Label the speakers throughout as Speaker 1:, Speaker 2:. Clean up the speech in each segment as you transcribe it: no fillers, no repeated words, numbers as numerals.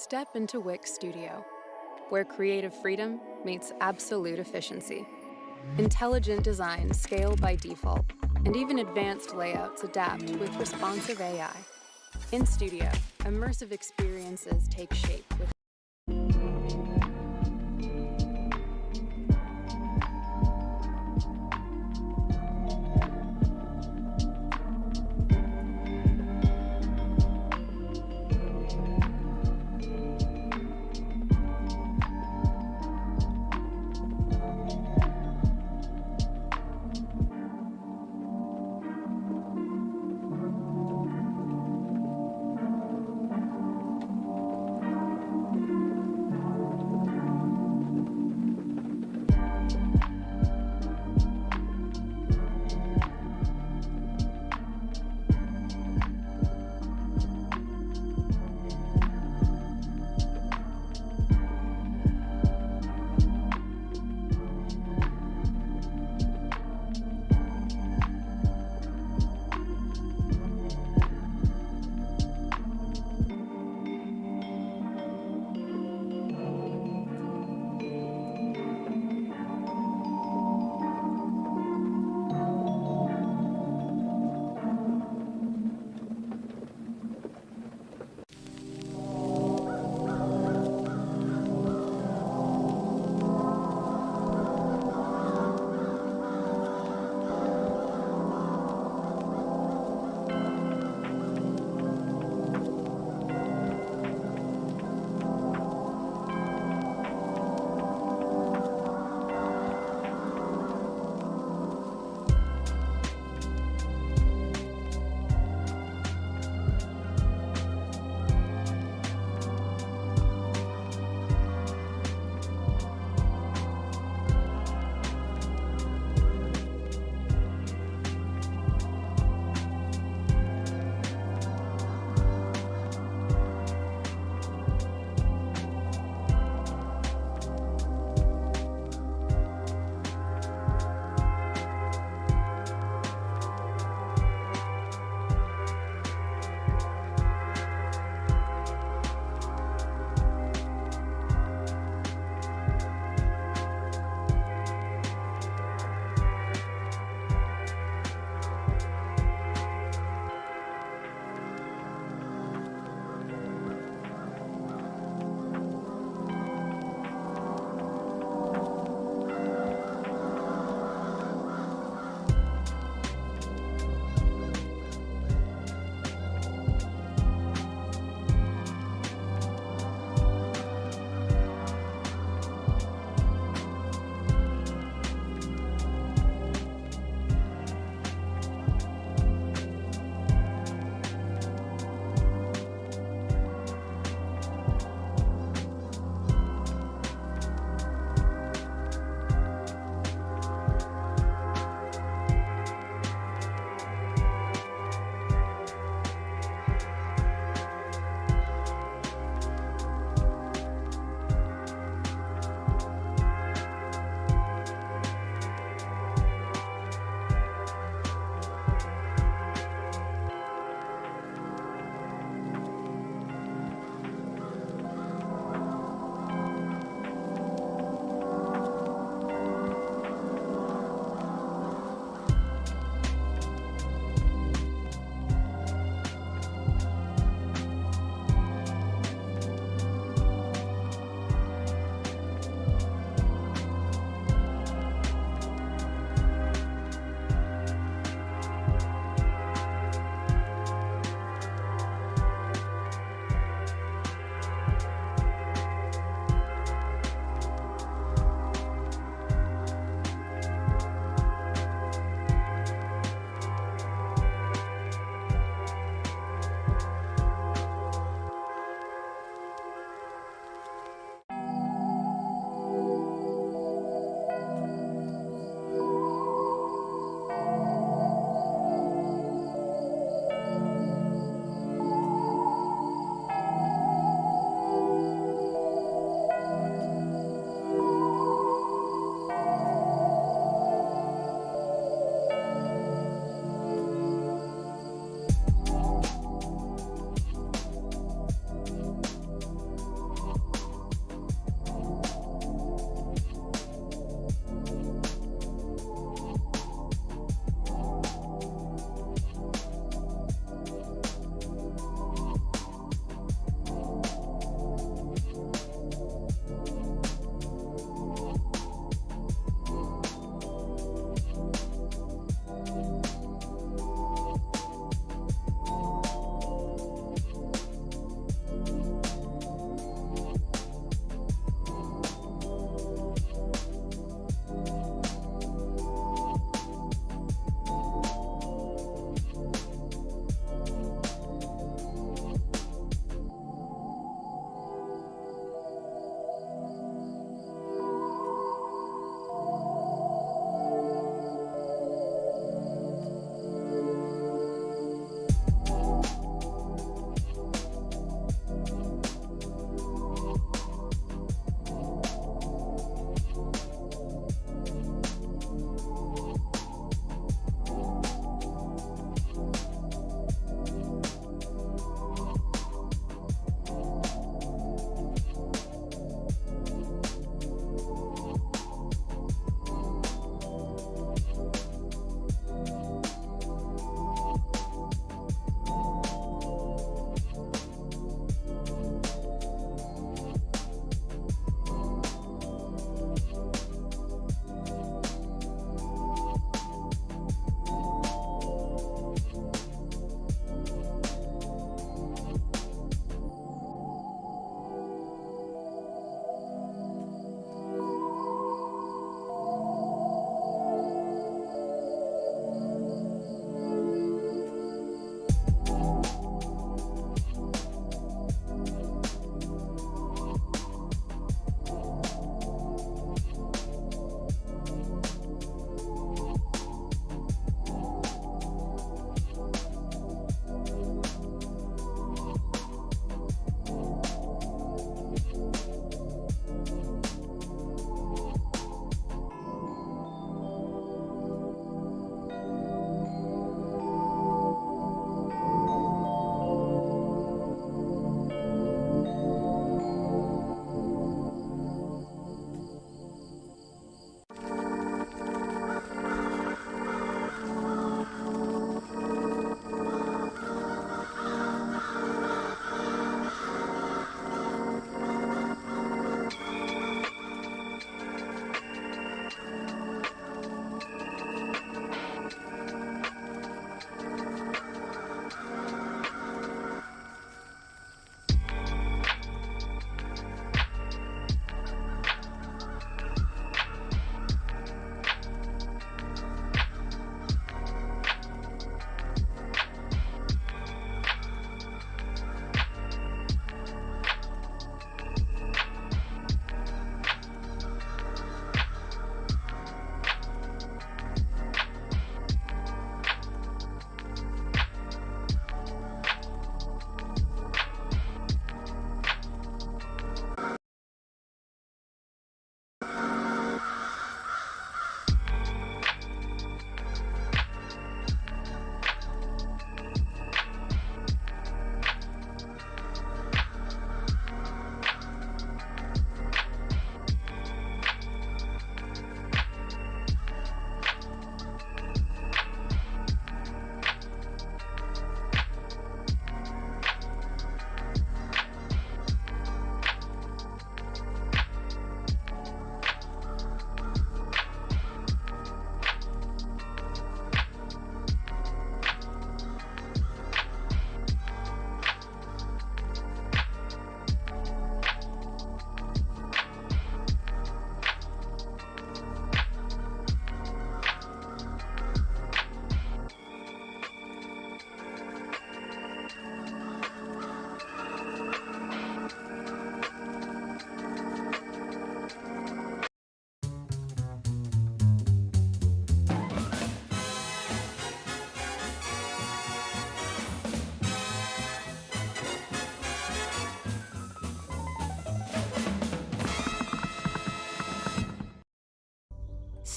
Speaker 1: Step into Wix Studio, where creative freedom meets absolute efficiency. Intelligent designs scale by default, and even advanced layouts adapt with responsive AI. In Studio, immersive experiences take shape with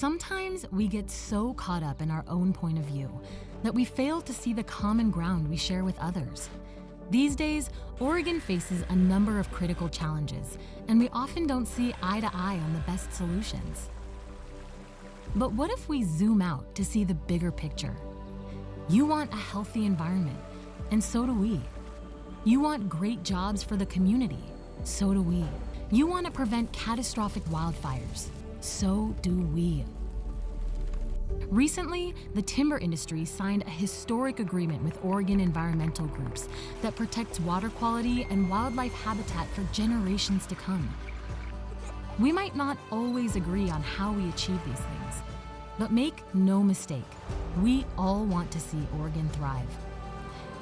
Speaker 2: Sometimes we get so caught up in our own point of view that we fail to see the common ground we share with others. These days, Oregon faces a number of critical challenges, and we often don't see eye to eye on the best solutions. But what if we zoom out to see the bigger picture? You want a healthy environment, and so do we. You want great jobs for the community, so do we. You want to prevent catastrophic wildfires, so do we. Recently, the timber industry signed a historic agreement with Oregon environmental groups that protects water quality and wildlife habitat for generations to come. We might not always agree on how we achieve these things, but make no mistake, we all want to see Oregon thrive.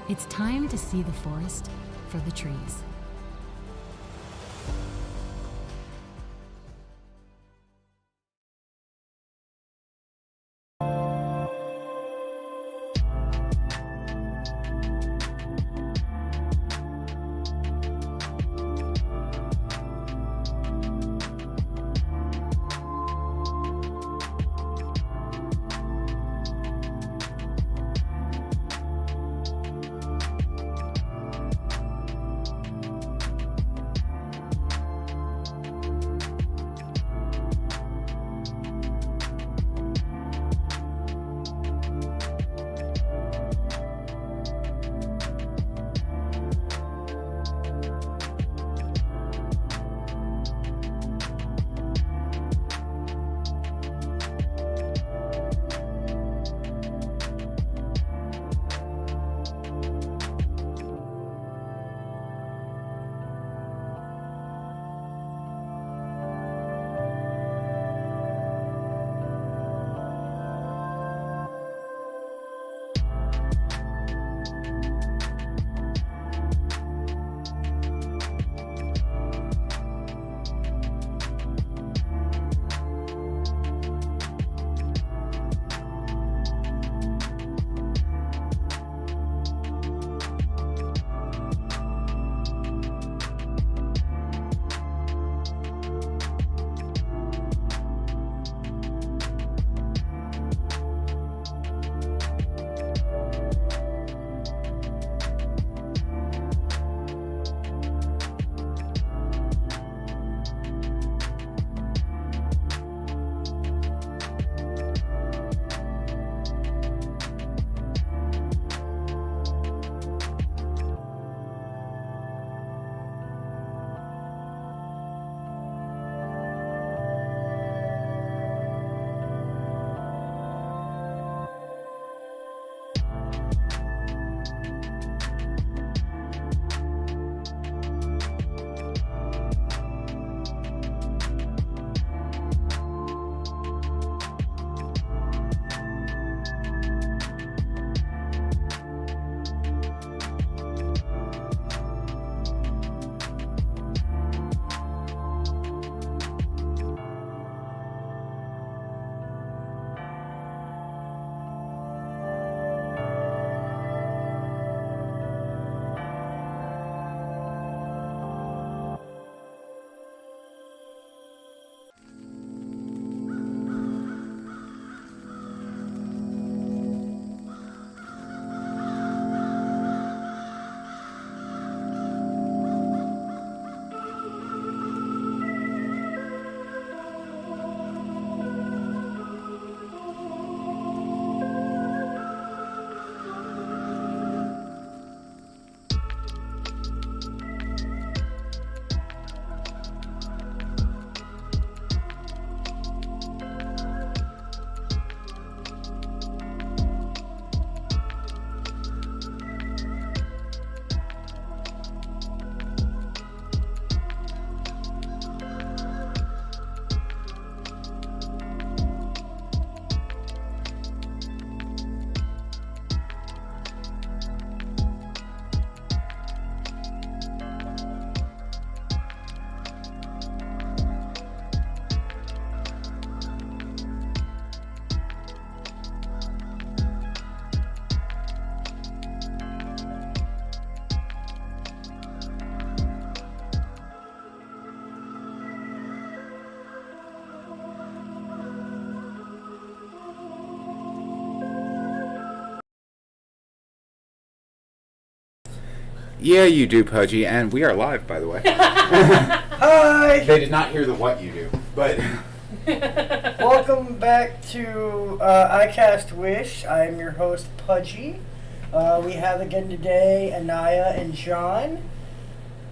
Speaker 2: It's time to see the forest for the trees.
Speaker 3: Yeah, you do, Pudgy, and we are live, by the way.
Speaker 4: Hi!
Speaker 3: They did not hear the what you do, but...
Speaker 4: Welcome back to iCast Wish. I am your host, Pudgy. We have again today Anaya and John.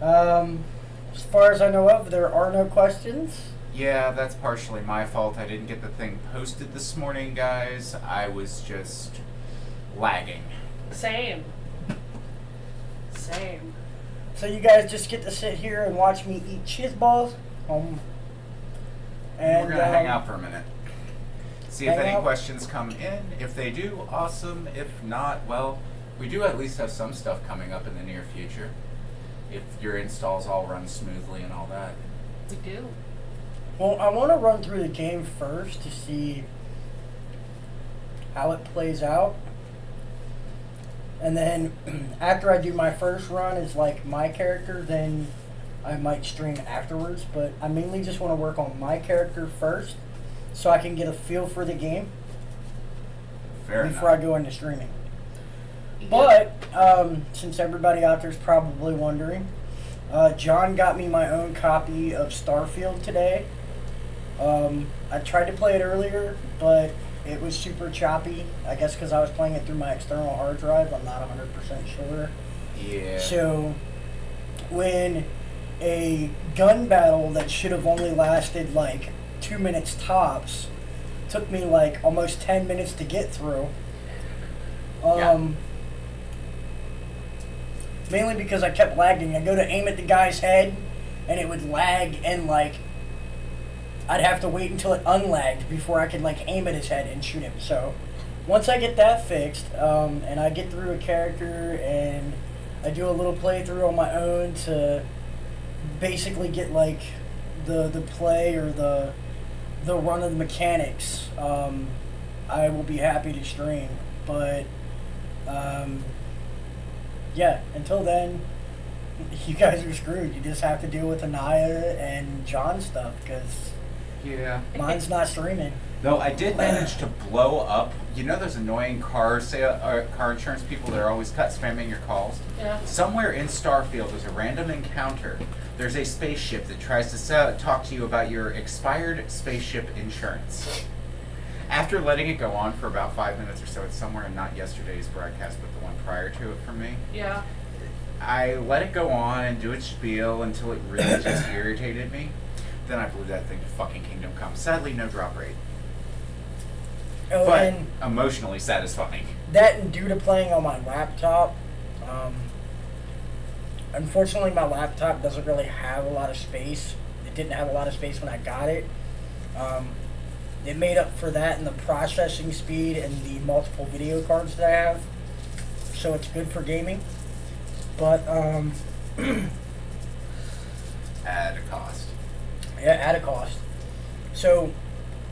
Speaker 4: As far as I know of, there are no questions.
Speaker 3: Yeah, that's partially my fault. I didn't get the thing posted this morning, guys. I was just lagging.
Speaker 5: Same.
Speaker 4: So you guys just get to sit here and watch me eat cheese balls. And
Speaker 3: we're going to hang out for a minute. See if
Speaker 4: hang
Speaker 3: any
Speaker 4: out.
Speaker 3: questions come in. If they do, awesome. If not, well, we do at least have some stuff coming up in the near future. If your installs all run smoothly and all that.
Speaker 5: We do.
Speaker 4: Well, I want to run through the game first to see how it plays out. And then after I do my first run as like my character, then I might stream afterwards. But I mainly just want to work on my character first so I can get a feel for the game
Speaker 3: Fair
Speaker 4: before
Speaker 3: enough.
Speaker 4: I go into streaming. But since everybody out there is probably wondering, John got me my own copy of Starfield today. I tried to play it earlier, but it was super choppy. I guess because I was playing it through my external hard drive. I'm not 100% sure.
Speaker 3: Yeah.
Speaker 4: So when a gun battle that should have only lasted like 2 minutes tops took me like almost 10 minutes to get through. Mainly because I kept lagging. I go to aim at the guy's head and it would lag, and like I'd have to wait until it unlagged before I could like aim at his head and shoot him. So once I get that fixed, and I get through a character and I do a little playthrough on my own to basically get like the play or the run of the mechanics, I will be happy to stream. But yeah, until then, you guys are screwed. You just have to deal with Anaya and John stuff because
Speaker 3: Yeah.
Speaker 4: mine's not streaming.
Speaker 3: Though I did manage to blow up, you know those annoying car insurance people that are always spamming your calls?
Speaker 5: Yeah.
Speaker 3: Somewhere in Starfield, there's a random encounter. There's a spaceship that tries to talk to you about your expired spaceship insurance. After letting it go on for about 5 minutes or so, it's somewhere in not yesterday's broadcast, but the one prior to it from me.
Speaker 5: Yeah.
Speaker 3: I let it go on and do its spiel until it really just irritated me. Then I blew that thing to fucking Kingdom Come. Sadly, no drop rate.
Speaker 4: Oh,
Speaker 3: But
Speaker 4: and
Speaker 3: emotionally satisfying.
Speaker 4: that, and due to playing on my laptop, unfortunately my laptop doesn't really have a lot of space. It didn't have a lot of space when I got it. It made up for that in the processing speed and the multiple video cards that I have. So it's good for gaming. But,
Speaker 3: At a cost.
Speaker 4: yeah, at a cost. So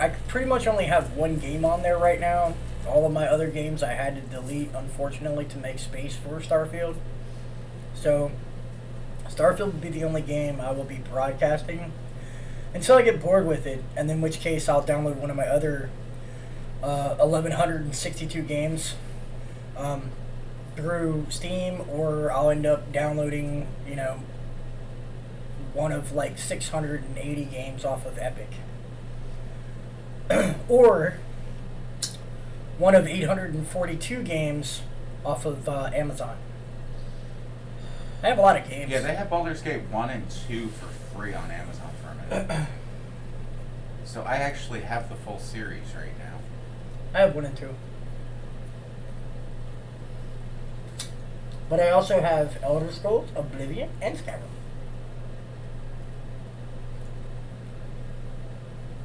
Speaker 4: I pretty much only have one game on there right now. All of my other games I had to delete, unfortunately, to make space for Starfield. So Starfield will be the only game I will be broadcasting until I get bored with it, and in which case I'll download one of my other 1,162 games through Steam, or I'll end up downloading, one of like 680 games off of Epic. Or one of 842 games off of Amazon. I have a lot of games.
Speaker 3: Yeah, they have Baldur's Gate 1 and 2 for free on Amazon for a minute. So I actually have the full series right now.
Speaker 4: I have 1 and 2. But I also have Elder Scrolls, Oblivion, and Skyrim.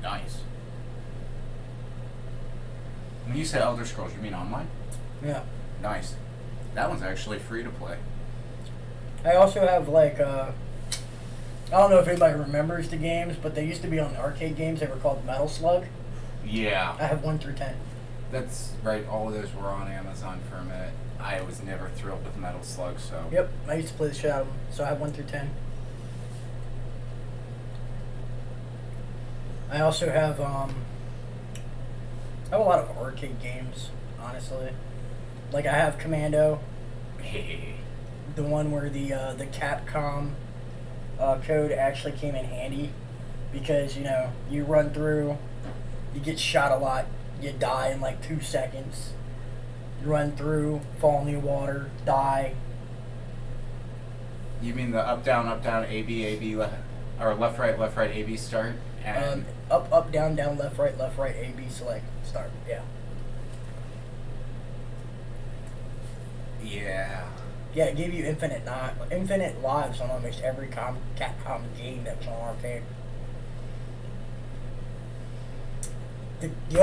Speaker 3: Nice. When you say Elder Scrolls, you mean online?
Speaker 4: Yeah.
Speaker 3: Nice. That one's actually free to play.
Speaker 4: I also have like I don't know if anybody remembers the games, but they used to be on arcade games. They were called Metal Slug.
Speaker 3: Yeah.
Speaker 4: I have 1 through 10.
Speaker 3: That's right. All of those were on Amazon for a minute. I was never thrilled with Metal Slug, so...
Speaker 4: Yep, I used to play the shit out of them, so I have 1 through 10. I also have I have a lot of arcade games, honestly. Like I have Commando, the one where the Capcom code actually came in handy, because you run through, you get shot a lot, you die in like 2 seconds. You run through, fall in the water, die.
Speaker 3: You mean the up down A B or left right A B start and
Speaker 4: Up down left right A B select start. Yeah.
Speaker 3: Yeah.
Speaker 4: Yeah, it gave you infinite lives on almost every Capcom game that was on arcade. The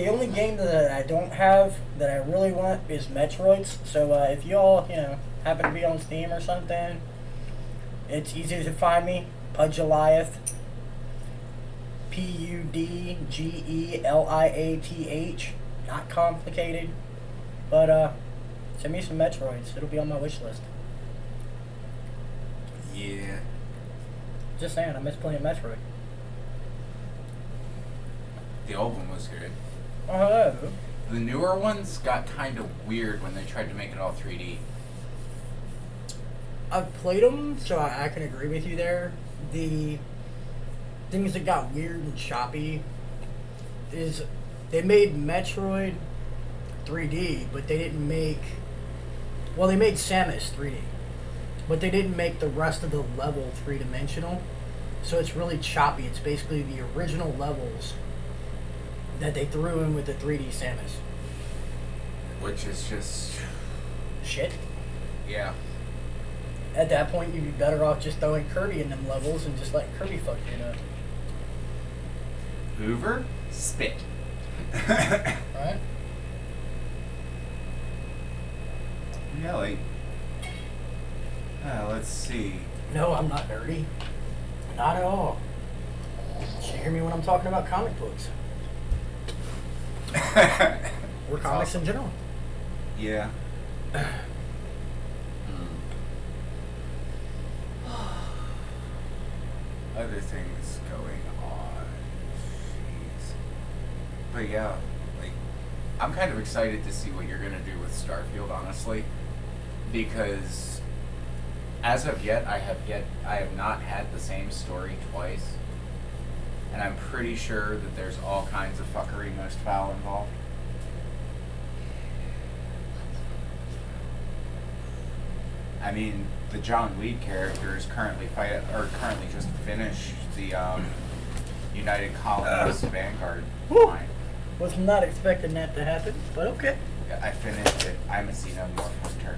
Speaker 4: only game that I don't have that I really want is Metroids. So if y'all happen to be on Steam or something, it's easy to find me. Pudgeliath. Pudgeliath. Not complicated, but send me some Metroids. It'll be on my wish list.
Speaker 3: Yeah.
Speaker 4: Just saying, I miss playing Metroid.
Speaker 3: The old one was good.
Speaker 4: Oh.
Speaker 3: The newer ones got kind of weird when they tried to make it all 3D.
Speaker 4: I've played them, so I can agree with you there. The things that got weird and choppy is they made Metroid 3D, but they didn't make... Well, they made Samus 3D, but they didn't make the rest of the level three-dimensional, so it's really choppy. It's basically the original levels that they threw in with the 3D Samus.
Speaker 3: Which is just...
Speaker 4: Shit.
Speaker 3: Yeah.
Speaker 4: At that point, you'd be better off just throwing Kirby in them levels and just letting Kirby fuck you up.
Speaker 3: Hoover? Spit.
Speaker 4: Right?
Speaker 3: Yeah, like... let's see.
Speaker 4: No, I'm not nerdy. Not at all. You should hear me when I'm talking about comic books. Or comics in general.
Speaker 3: Yeah. Other things going on. Jeez. But yeah, like, I'm kind of excited to see what you're gonna do with Starfield, honestly, because as of yet, I have not had the same story twice, and I'm pretty sure that there's all kinds of fuckery most foul involved. I mean, the John Weed character is currently just finished the United Colonists Vanguard line.
Speaker 4: Was not expecting that to happen, but okay.
Speaker 3: Yeah, I finished it. I'm a Xenomorph hunter.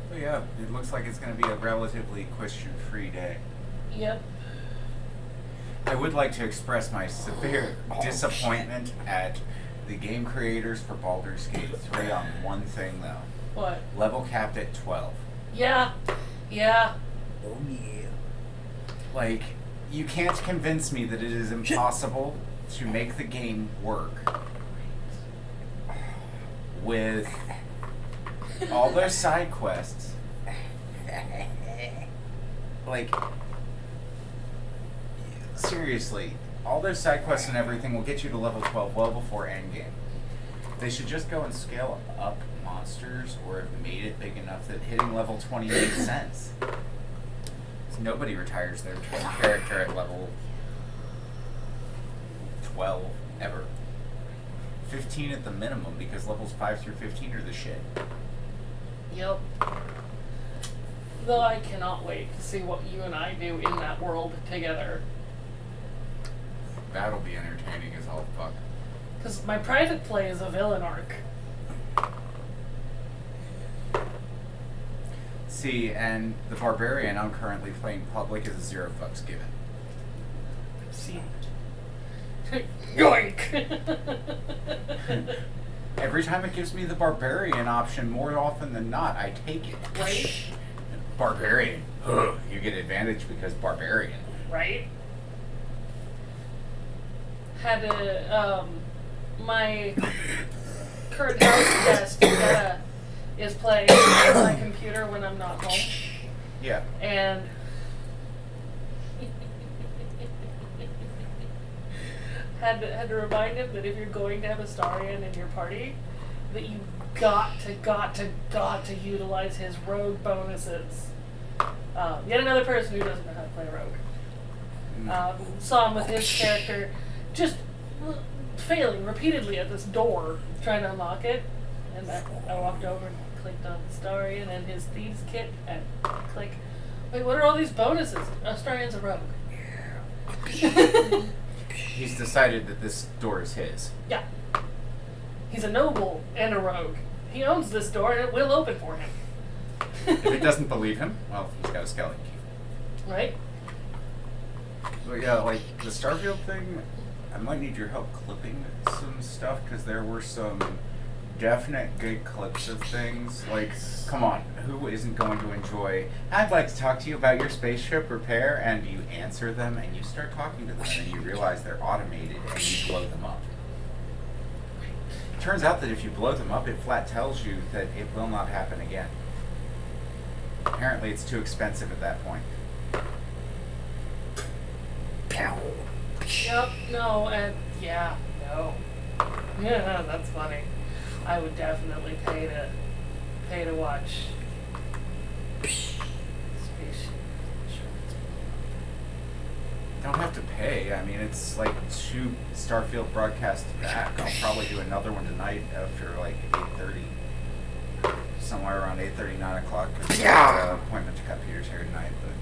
Speaker 3: But yeah, it looks like it's going to be a relatively question-free day.
Speaker 5: Yep.
Speaker 3: I would like to express my severe disappointment at the game creators for Baldur's Gate 3 on one thing, though.
Speaker 5: What?
Speaker 3: Level capped at 12.
Speaker 5: Yeah. Yeah.
Speaker 4: Oh yeah.
Speaker 3: Like, you can't convince me that it is impossible to make the game work with all those side quests. Like, seriously, all those side quests and everything will get you to level 12 well before endgame. They should just go and scale up monsters, or have made it big enough that hitting level 20 makes sense. Nobody retires their character at level 12 ever. 15 at the minimum, because levels 5 through 15 are the shit.
Speaker 5: Yep. Though I cannot wait to see what you and I do in that world together.
Speaker 3: That'll be entertaining as all fuck.
Speaker 5: Because my private play is a villain arc.
Speaker 3: See, and the barbarian I'm currently playing public is a 0 fucks given.
Speaker 5: See. Yoink!
Speaker 3: Every time it gives me the barbarian option, more often than not, I take it.
Speaker 5: Right?
Speaker 3: Barbarian. Ugh, you get advantage because barbarian.
Speaker 5: Right? Had a, my current house guest is play on my computer when I'm not home.
Speaker 3: Yeah.
Speaker 5: And had to remind him that if you're going to have a Starian in your party, that you got to utilize his rogue bonuses. Yet another person who doesn't know how to play rogue. Saw him with his character just failing repeatedly at this door, trying to unlock it. And I walked over and clicked on Starian and his thieves kit and click. Wait, what are all these bonuses? Starian's a rogue.
Speaker 3: He's decided that this door is his.
Speaker 5: Yeah. He's a noble and a rogue. He owns this door and it will open for him.
Speaker 3: If it doesn't believe him, well, he's got a skeleton key.
Speaker 5: Right?
Speaker 3: But yeah, like the Starfield thing, I might need your help clipping some stuff because there were some definite good clips of things. Like, come on, who isn't going to enjoy? I'd like to talk to you about your spaceship repair, and you answer them, and you start talking to them, and you realize they're automated, and you blow them up. Turns out that if you blow them up, it flat tells you that it will not happen again. Apparently, it's too expensive at that point.
Speaker 5: Yep, no, and yeah, no. Yeah, that's funny. I would definitely pay to watch Spaceship Insurance.
Speaker 3: Don't have to pay. I mean, it's like 2 Starfield broadcasts back. I'll probably do another one tonight after like 8:30. Somewhere around 8:30, 9 o'clock. 'Cause I have an appointment to cut Peter's hair tonight. But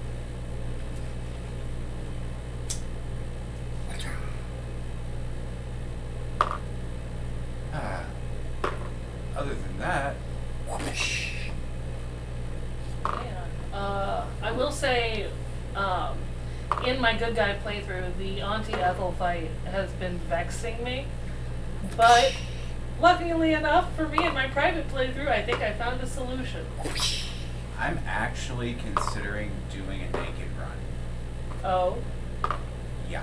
Speaker 3: other than that,
Speaker 5: Yeah. I will say, in my good guy playthrough, the Auntie Ethel fight has been vexing me. But luckily enough for me in my private playthrough, I think I found a solution.
Speaker 3: I'm actually considering doing a naked run.
Speaker 5: Oh.
Speaker 3: Yeah.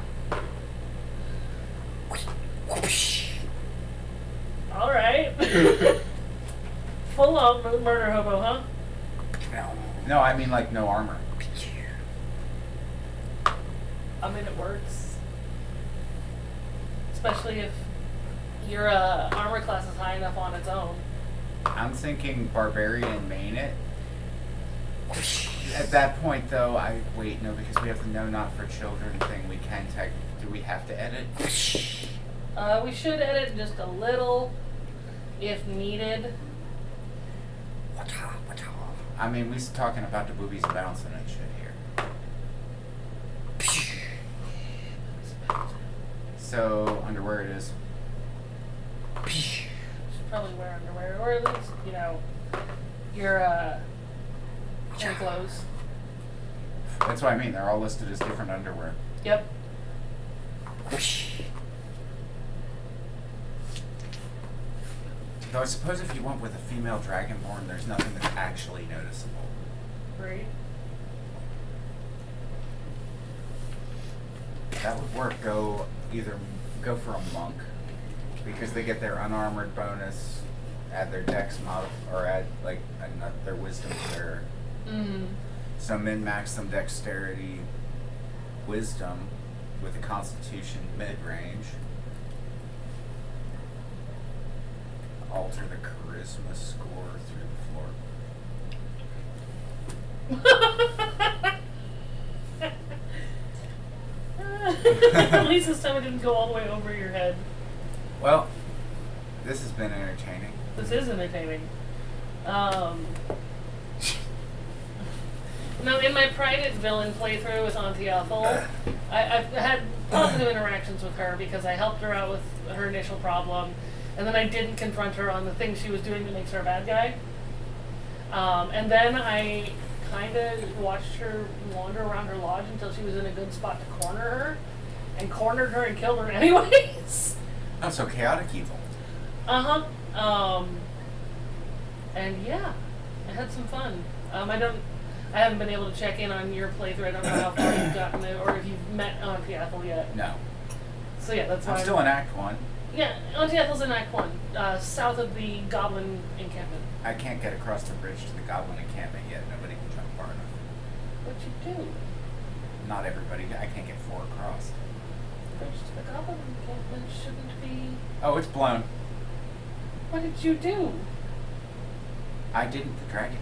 Speaker 5: Alright. Full on murder hobo, huh?
Speaker 3: No, I mean like no armor.
Speaker 5: I mean, it works. Especially if your armor class is high enough on its own.
Speaker 3: I'm thinking barbarian main it. At that point, though, no, because we have the no not for children thing. We can do we have to edit?
Speaker 5: We should edit just a little, if needed.
Speaker 3: I mean, we're talking about the boobies bouncing and shit here. So underwear it is.
Speaker 5: Should probably wear underwear, or at least, your hand clothes.
Speaker 3: That's what I mean. They're all listed as different underwear.
Speaker 5: Yep.
Speaker 3: Though I suppose if you went with a female dragonborn, there's nothing that's actually noticeable.
Speaker 5: Right.
Speaker 3: That would work. Go for a monk, because they get their unarmored bonus, add their dex mod, or add their wisdom to their.
Speaker 5: Mm-hmm.
Speaker 3: So min-max them dexterity, wisdom, with a constitution mid-range. Alter the charisma score through the floor.
Speaker 5: At least this time it didn't go all the way over your head.
Speaker 3: Well, this has been entertaining.
Speaker 5: This is entertaining. Now, in my private villain playthrough with Auntie Ethel, I've had positive interactions with her because I helped her out with her initial problem, and then I didn't confront her on the things she was doing that makes her a bad guy. And then I kind of watched her wander around her lodge until she was in a good spot to corner her, and cornered her and killed her anyways.
Speaker 3: Not so chaotic evil.
Speaker 5: Uh-huh. And yeah, I had some fun. I haven't been able to check in on your playthrough. I don't know how far you've gotten it, or if you've met Auntie Ethel yet.
Speaker 3: No.
Speaker 5: So yeah, that's why
Speaker 3: I'm still in Act 1.
Speaker 5: Yeah, Auntie Ethel's in Act 1, south of the Goblin encampment.
Speaker 3: I can't get across the bridge to the Goblin encampment yet. Nobody can jump far enough.
Speaker 5: What'd you do?
Speaker 3: Not everybody. I can't get 4 across.
Speaker 5: The bridge to the Goblin encampment shouldn't be...
Speaker 3: Oh, it's blown.
Speaker 5: What did you do?
Speaker 3: I didn't. The dragon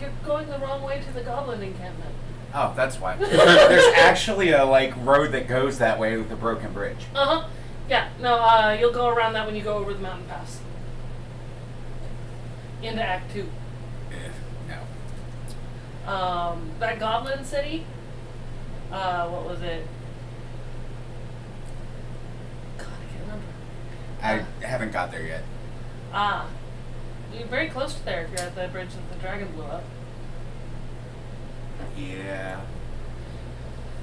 Speaker 5: You're going the wrong way to the Goblin encampment.
Speaker 3: did. Oh, that's why. There's actually a road that goes that way with a broken bridge.
Speaker 5: Uh-huh. Yeah, no, you'll go around that when you go over the mountain pass. Into Act 2.
Speaker 3: No.
Speaker 5: That Goblin City, what was it? God, I can't remember.
Speaker 3: I haven't got there yet.
Speaker 5: You're very close to there if you're at the bridge that the dragon blew up.
Speaker 3: Yeah.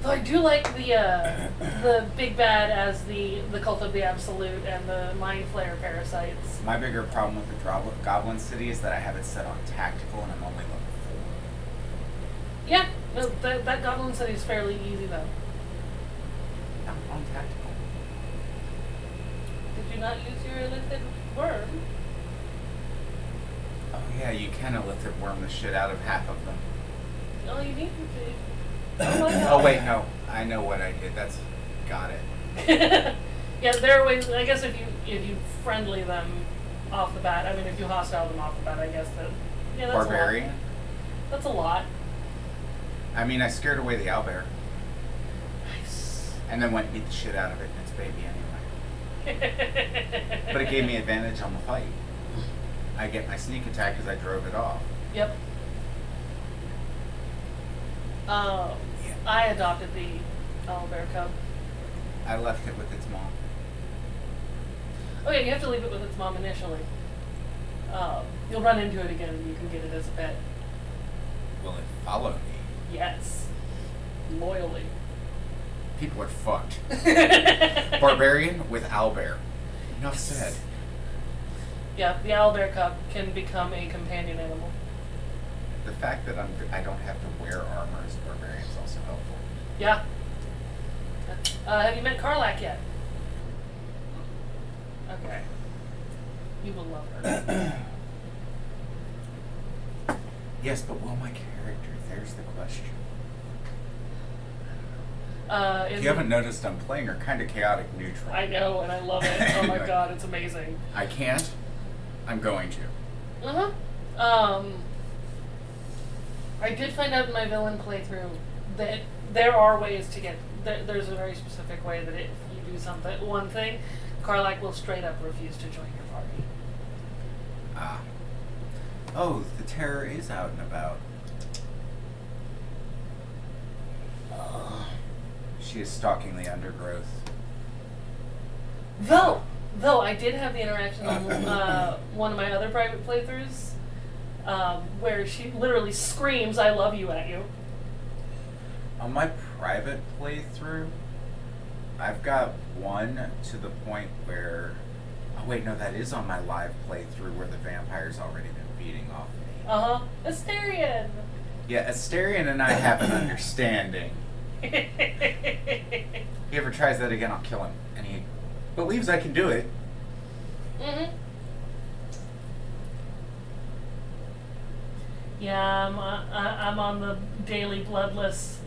Speaker 5: Though I do like the big bad as the Cult of the Absolute and the Mind Flayer parasites.
Speaker 3: My bigger problem with the Goblin City is that I have it set on tactical and I'm only level 4.
Speaker 5: Yeah, no, that Goblin City is fairly easy though.
Speaker 3: I'm on tactical.
Speaker 5: Did you not use your lifted worm?
Speaker 3: Oh yeah, you can lifted worm the shit out of half of them.
Speaker 5: All you need to do. Oh my God.
Speaker 3: Oh wait, no. I know what I did. Got it.
Speaker 5: Yeah, there are ways. I guess if you friendly them off the bat, I mean, if you hostile them off the bat, I guess that's a lot.
Speaker 3: Barbarian?
Speaker 5: That's a lot.
Speaker 3: I mean, I scared away the owlbear.
Speaker 5: Nice.
Speaker 3: And then went and beat the shit out of it and its baby anyway. But it gave me advantage on the fight. I get my sneak attack because I drove it off.
Speaker 5: Yep. I adopted the owlbear cub.
Speaker 3: I left it with its mom.
Speaker 5: Oh yeah, you have to leave it with its mom initially. You'll run into it again and you can get it as a pet.
Speaker 3: Will it follow me?
Speaker 5: Yes. Loyally.
Speaker 3: People are fucked. Barbarian with owlbear. Enough said.
Speaker 5: Yeah, the owlbear cub can become a companion animal.
Speaker 3: The fact that I don't have to wear armor as a barbarian is also helpful.
Speaker 5: Yeah. Have you met Karlak yet? Okay. You will love her.
Speaker 3: Yes, but will my character? There's the question. If you haven't noticed, I'm playing her kind of chaotic neutral.
Speaker 5: I know, and I love it. Oh my
Speaker 3: Anyway.
Speaker 5: God, it's amazing.
Speaker 3: I can't. I'm going to.
Speaker 5: Uh-huh. I did find out in my villain playthrough that there are ways to get... There's a very specific way that if you do one thing, Karlak will straight up refuse to join your party.
Speaker 3: Ah. Oh, the terror is out and about. She is stalking the undergrowth.
Speaker 5: Though I did have the interaction on one of my other private playthroughs where she literally screams, "I love you" at you.
Speaker 3: On my private playthrough, I've got one to the point where... Oh wait, no, that is on my live playthrough where the vampire's already been feeding off me.
Speaker 5: Uh-huh. Asterion!
Speaker 3: Yeah, Asterion and I have an understanding. If he ever tries that again, I'll kill him. And he believes I can do it.
Speaker 5: Mm-hmm. Yeah, I'm on the daily bloodless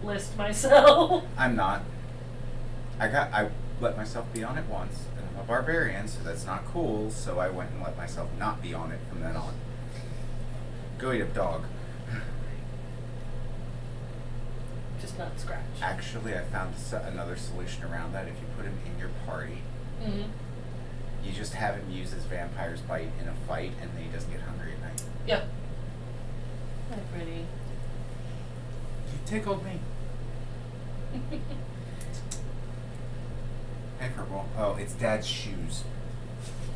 Speaker 5: list myself.
Speaker 3: I'm not. I let myself be on it once, and I'm a barbarian, so that's not cool, so I went and let myself not be on it from then on. Go eat a dog.
Speaker 5: Just not scratch.
Speaker 3: Actually, I found another solution around that. If you put him in your party,
Speaker 5: Mm-hmm.
Speaker 3: you just have him use his vampire's bite in a fight, and then he doesn't get hungry at night.
Speaker 5: Yeah. Hi, pretty.
Speaker 3: You tickled me. Hey, Purple. Oh, it's Dad's shoes.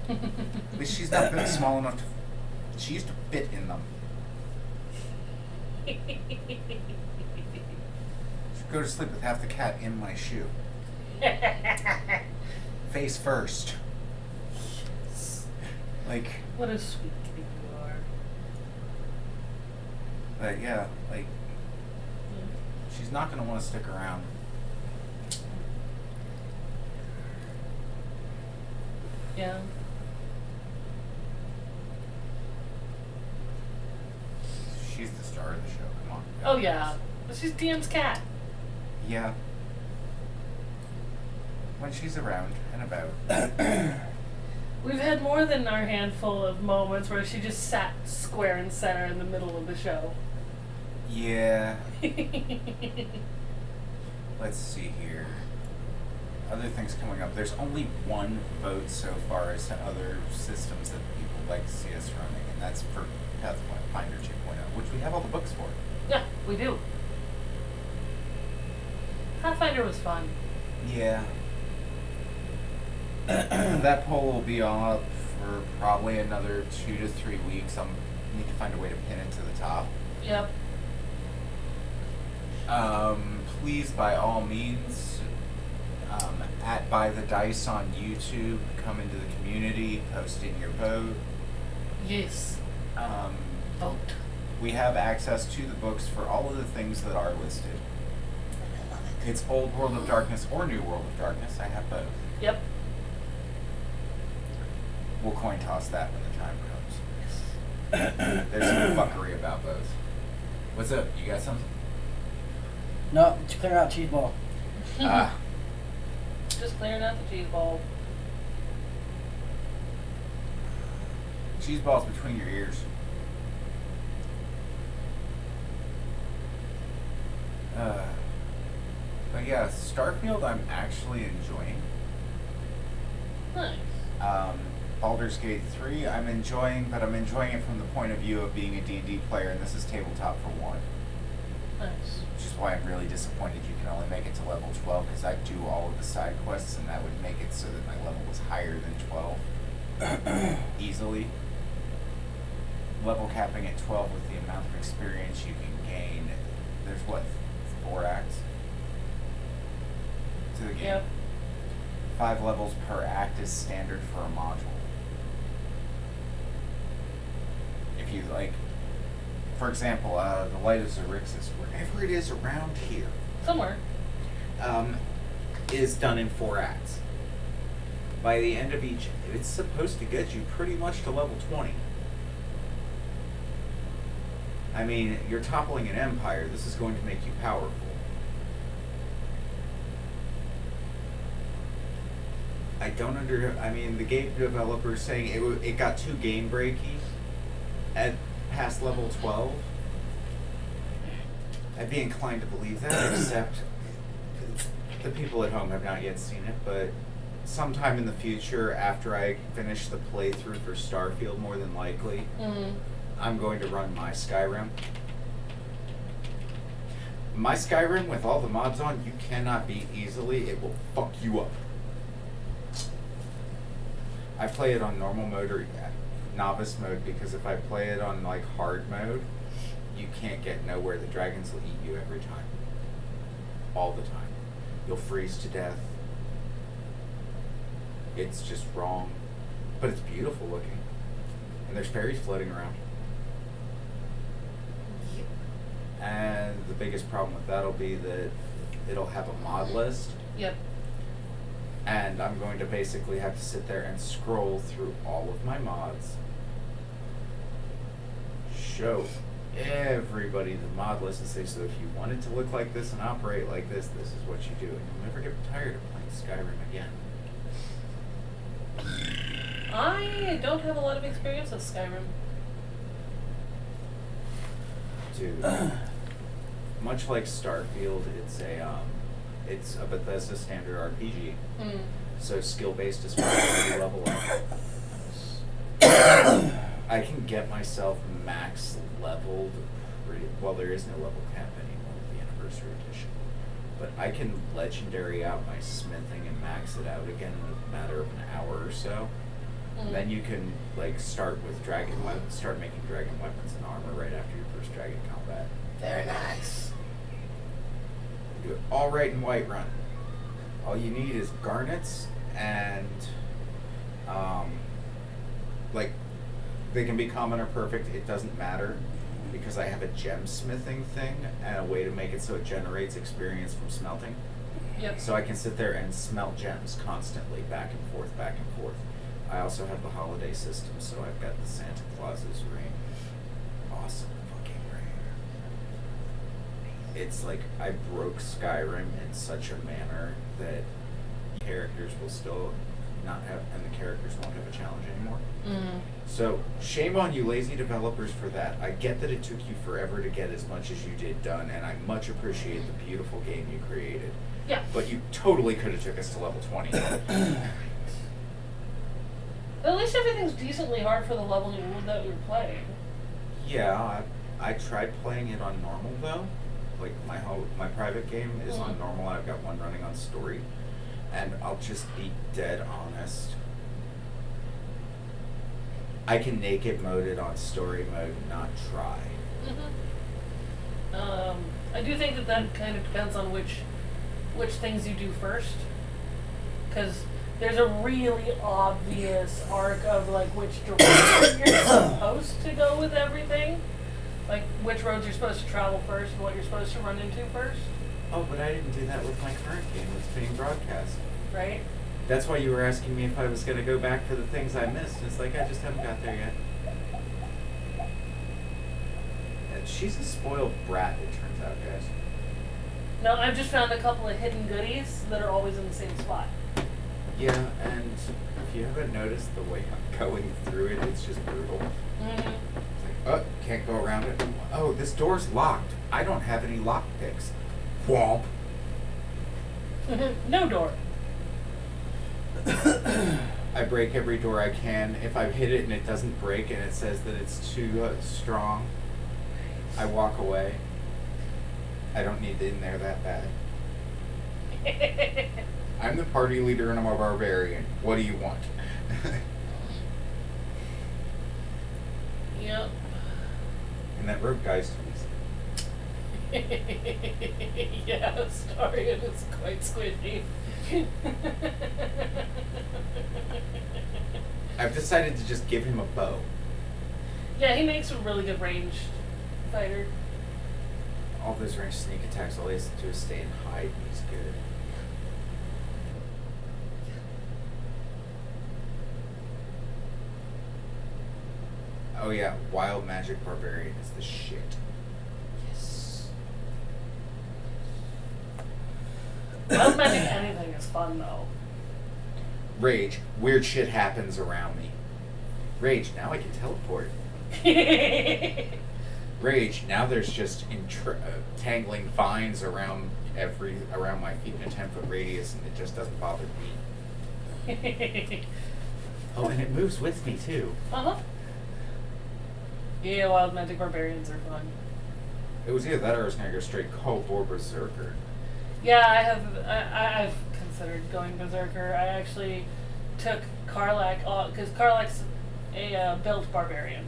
Speaker 3: At least she's not been small enough to... She used to fit in them. Should go to sleep with half the cat in my shoe. Face first. Like...
Speaker 5: What a sweet kitty you are.
Speaker 3: But yeah, like...
Speaker 5: Mm.
Speaker 3: She's not going to want to stick around.
Speaker 5: Yeah.
Speaker 3: She's the star of the show. Come on.
Speaker 5: Oh yeah. She's DM's cat.
Speaker 3: Yeah. When she's around and about.
Speaker 5: We've had more than our handful of moments where she just sat square and center in the middle of the show.
Speaker 3: Yeah. Let's see here. Other things coming up. There's only one vote so far as to other systems that people like to see us running, and that's for Pathfinder 2.0, which we have all the books for.
Speaker 5: Yeah, we do. Pathfinder was fun.
Speaker 3: Yeah. That poll will be up for probably another 2 to 3 weeks. I need to find a way to pin it to the top.
Speaker 5: Yep.
Speaker 3: Please, by all means, at Buy the Dice on YouTube, come into the community, post in your vote.
Speaker 5: Yes. Vote.
Speaker 3: We have access to the books for all of the things that are listed. It's Old World of Darkness or New World of Darkness. I have both.
Speaker 5: Yep.
Speaker 3: We'll coin toss that when the time comes. There's some fuckery about both. What's up? You got something?
Speaker 4: No, it's clear out cheese ball.
Speaker 3: Ah.
Speaker 5: Just clearing out the cheese ball.
Speaker 3: Cheese balls between your ears. But yeah, Starfield I'm actually enjoying.
Speaker 5: Nice.
Speaker 3: Baldur's Gate 3 I'm enjoying, but I'm enjoying it from the point of view of being a D&D player, and this is tabletop for one.
Speaker 5: Nice.
Speaker 3: Which is why I'm really disappointed you can only make it to level 12, because I do all of the side quests, and that would make it so that my level was higher than 12. Easily. Level capping at 12 with the amount of experience you can gain. There's what, 4 acts to the game?
Speaker 5: Yep.
Speaker 3: 5 levels per act is standard for a module. If you like, for example, the Light of Xerxes, wherever it is around here,
Speaker 5: Somewhere.
Speaker 3: is done in 4 acts. By the end of each, it's supposed to get you pretty much to level 20. I mean, you're toppling an empire. This is going to make you powerful. I mean, the game developer saying it got too game breaky at past level 12. I'd be inclined to believe that, except the people at home have not yet seen it, but sometime in the future, after I finish the playthrough for Starfield, more than likely, I'm going to run my Skyrim. My Skyrim, with all the mods on, you cannot beat easily. It will fuck you up. I play it on normal mode or novice mode, because if I play it on like hard mode, you can't get nowhere. The dragons will eat you every time. All the time. You'll freeze to death. It's just wrong. But it's beautiful looking. And there's fairies floating around. And the biggest problem with that will be that it'll have a mod list.
Speaker 5: Yep.
Speaker 3: And I'm going to basically have to sit there and scroll through all of my mods, show everybody the mod list, and say, so if you want it to look like this and operate like this, this is what you do. And you'll never get tired of playing Skyrim again.
Speaker 5: I don't have a lot of experience with Skyrim.
Speaker 3: Dude, much like Starfield, it's a Bethesda standard RPG. So skill-based as far as you level up. I can get myself max leveled well, there is no level cap anymore with the Anniversary Edition. But I can legendary out my smithing and max it out again in a matter of an hour or so. And then you can like start with start making dragon weapons and armor right after your first dragon combat.
Speaker 5: Very nice.
Speaker 3: Do it all right in Whiterun. All you need is garnets and like they can be common or perfect, it doesn't matter, because I have a gem smithing thing and a way to make it so it generates experience from smelting.
Speaker 5: Yep.
Speaker 3: So I can sit there and smelt gems constantly, back and forth, back and forth. I also have the holiday system, so I've got the Santa Claus's ring. Awesome fucking ring. It's like I broke Skyrim in such a manner that characters will still not have, and the characters won't have a challenge anymore. So shame on you lazy developers for that. I get that it took you forever to get as much as you did done, and I much appreciate the beautiful game you created.
Speaker 5: Yeah.
Speaker 3: But you totally could have took us to level 20.
Speaker 5: At least everything's decently hard for the level that you're playing.
Speaker 3: Yeah, I tried playing it on normal though. Like my private game is on normal, and I've got one running on story. And I'll just be dead honest. I can naked mode it on story mode, not try.
Speaker 5: I do think that kind of depends on which things you do first, because there's a really obvious arc of like which direction you're supposed to go with everything, like which roads you're supposed to travel first and what you're supposed to run into first.
Speaker 3: Oh, but I didn't do that with my current game that's being broadcast.
Speaker 5: Right?
Speaker 3: That's why you were asking me if I was going to go back for the things I missed. It's like, I just haven't got there yet. And she's a spoiled brat, it turns out, guys.
Speaker 5: No, I've just found a couple of hidden goodies that are always in the same spot.
Speaker 3: Yeah, and if you haven't noticed the way I'm going through it, it's just brutal. It's like, oh, can't go around it. Oh, this door's locked. I don't have any lock picks. Womp.
Speaker 5: No door.
Speaker 3: I break every door I can. If I've hit it and it doesn't break and it says that it's too strong, I walk away. I don't need it in there that bad. I'm the party leader and I'm a barbarian. What do you want?
Speaker 5: Yep.
Speaker 3: And that rope guy's too easy.
Speaker 5: Yeah, sorry, it is quite squishy.
Speaker 3: I've decided to just give him a bow.
Speaker 5: Yeah, he makes a really good ranged fighter.
Speaker 3: All those ranged sneak attacks, all he has to do is stay and hide, and he's good. Oh yeah, Wild Magic Barbarian is the shit.
Speaker 5: Yes. Wild magic anything is fun though.
Speaker 3: Rage, weird shit happens around me. Rage, now I can teleport. Rage, now there's just tangling vines around my feet in a 10-foot radius, and it just doesn't bother me. Oh, and it moves with me too.
Speaker 5: Uh-huh. Yeah, wild magic barbarians are fun.
Speaker 3: It was either that or I was gonna go straight Cold War Berserker.
Speaker 5: Yeah, I've considered going berserker. I actually took Karlach off, because Karlach's a built barbarian,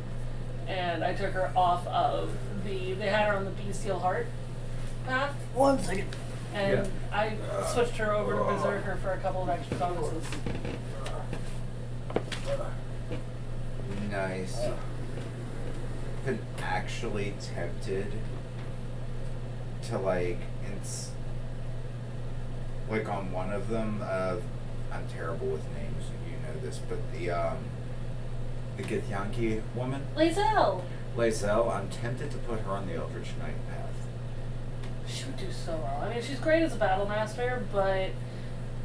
Speaker 5: and I took her off of they had her on the Bestial Heart path.
Speaker 4: 1 second.
Speaker 5: And
Speaker 3: Yeah.
Speaker 5: I switched her over to berserker for a couple of extra bonuses.
Speaker 3: Nice. Been actually tempted to like on one of them. I'm terrible with names, you know this, but the Githyanki woman,
Speaker 5: Lae'zel!
Speaker 3: Lae'zel. I'm tempted to put her on the Eldritch Knight path.
Speaker 5: She would do so well. I mean, she's great as a battle master, but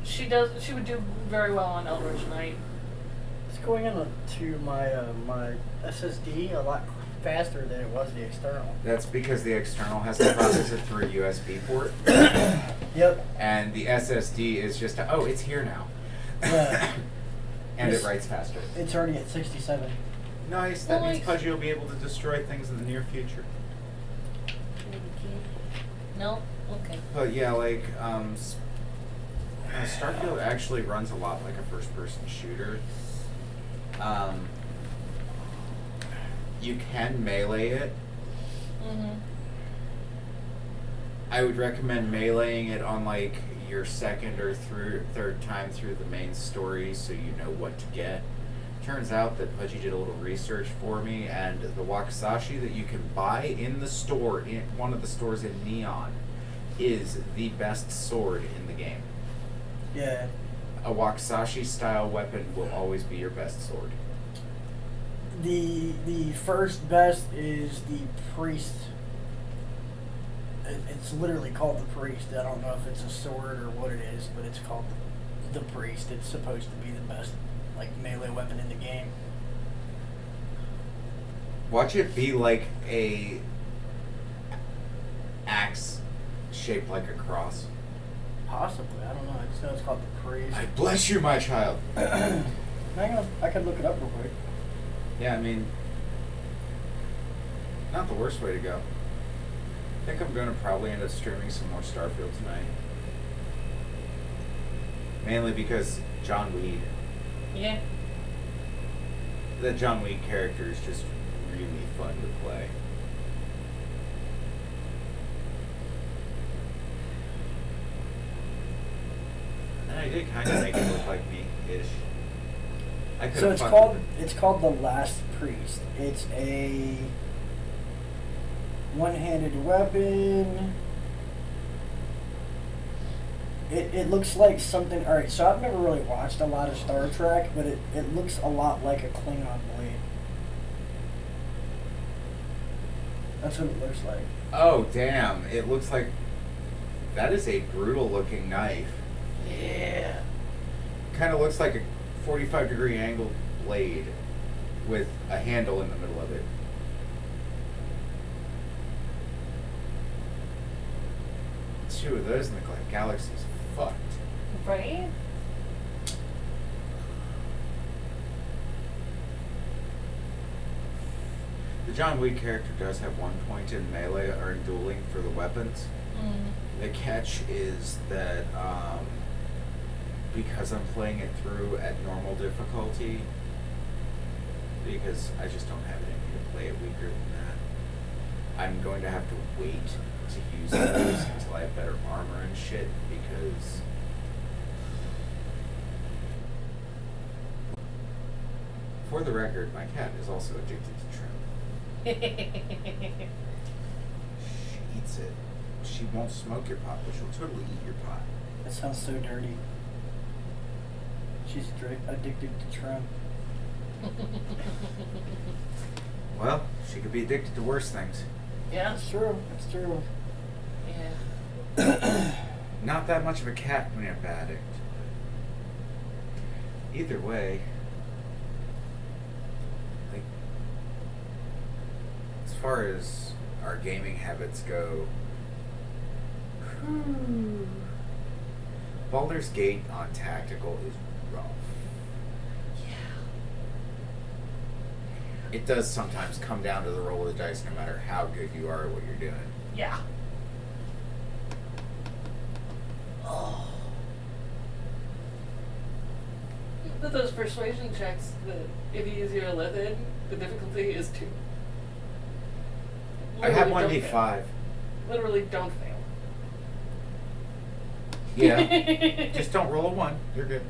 Speaker 5: she would do very well on Eldritch Knight.
Speaker 4: It's going into my my SSD a lot faster than it was the external.
Speaker 3: That's because the external has to process it through a USB port,
Speaker 4: Yep.
Speaker 3: and the SSD is just it's here now.
Speaker 4: Yeah.
Speaker 3: And
Speaker 4: Yes.
Speaker 3: it writes faster.
Speaker 4: It's already at 67.
Speaker 3: Nice. That means
Speaker 5: Nice.
Speaker 3: Pudgy will be able to destroy things in the near future.
Speaker 5: No? Okay.
Speaker 3: But yeah, like Starfield actually runs a lot like a first-person shooter. You can melee it.
Speaker 5: Mm-hmm.
Speaker 3: I would recommend meleeing it on like your second or third time through the main story, so you know what to get. Turns out that Pudgy did a little research for me, and the Wakizashi that you can buy in the store, in one of the stores in Neon, is the best sword in the game.
Speaker 4: Yeah.
Speaker 3: A Wakizashi style weapon will always be your best sword.
Speaker 4: The first best is the priest. It's literally called the priest. I don't know if it's a sword or what it is, but it's called the priest. It's supposed to be the best like melee weapon in the game.
Speaker 3: Watch it be like a axe shaped like a cross.
Speaker 4: Possibly, I don't know. I just know it's called the priest.
Speaker 3: I bless you, my child.
Speaker 4: Hang on, I could look it up real quick.
Speaker 3: Yeah, I mean, not the worst way to go. I think I'm going to probably end up streaming some more Starfield tonight. Mainly because John Weed.
Speaker 5: Yeah.
Speaker 3: The John Weed character is just really fun to play. And I did kind of make it look like me-ish. I could
Speaker 4: So
Speaker 3: have
Speaker 4: it's called the Last Priest. It's a one-handed weapon. It looks like something. All right, so I've never really watched a lot of Star Trek, but it looks a lot like a Klingon blade. That's what it looks like.
Speaker 3: Oh, damn. It looks like that is a brutal looking knife.
Speaker 5: Yeah.
Speaker 3: Kind of looks like a 45-degree angled blade with a handle in the middle of it. Two of those in the galaxy's fucked.
Speaker 5: Right?
Speaker 3: The John Wick character does have one point in melee or in dueling for the weapons. The catch is that because I'm playing it through at normal difficulty, because I just don't have it in me to play it weaker than that, I'm going to have to wait to use those until I have better armor and shit, because for the record, my cat is also addicted to trim. She eats it. She won't smoke your pot, but she'll totally eat your pot.
Speaker 4: That sounds so dirty. She's addicted to trim.
Speaker 3: Well, she could be addicted to worse things.
Speaker 5: Yeah.
Speaker 4: That's true. That's true.
Speaker 5: Yeah.
Speaker 3: Not that much of a cat when you're a bad addict. Either way, like, as far as our gaming habits go, Baldur's Gate on tactical is rough.
Speaker 5: Yeah.
Speaker 3: It does sometimes come down to the roll of the dice, no matter how good you are at what you're doing.
Speaker 5: Yeah. Oh. But those persuasion checks, if you use your Lithid, the difficulty is 2.
Speaker 3: I have
Speaker 5: Literally don't
Speaker 3: 1d5.
Speaker 5: fail. Literally don't fail.
Speaker 3: Yeah. Just don't roll a 1. You're good.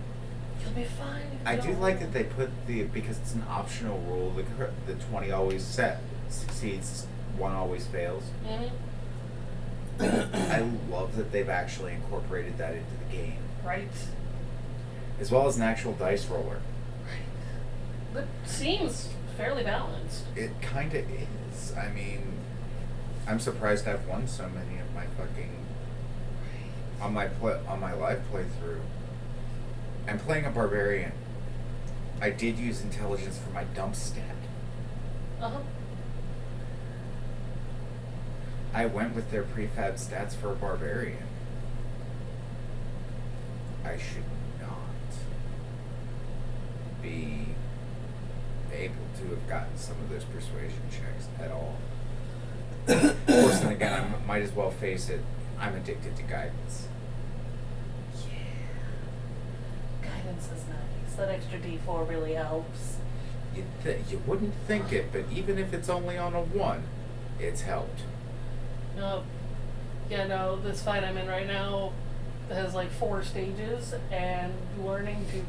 Speaker 5: You'll be fine. If
Speaker 3: I
Speaker 5: you
Speaker 3: do
Speaker 5: don't.
Speaker 3: like that they put because it's an optional rule, the 20 always succeeds, 1 always fails. I love that they've actually incorporated that into the game.
Speaker 5: Right.
Speaker 3: As well as an actual dice roller.
Speaker 5: That seems fairly balanced.
Speaker 3: It kind of is. I mean, I'm surprised I've won so many of my fucking on my live playthrough. I'm playing a barbarian. I did use intelligence for my dump stat.
Speaker 5: Uh-huh.
Speaker 3: I went with their prefab stats for a barbarian. I should not be able to have gotten some of those persuasion checks at all. Of course, then again, I might as well face it. I'm addicted to guidance.
Speaker 5: Yeah. Guidance is nice. That extra D4 really helps.
Speaker 3: You wouldn't think it, but even if it's only on a 1, it's helped.
Speaker 5: No. Yeah, no, this fight I'm in right now has like 4 stages, and learning to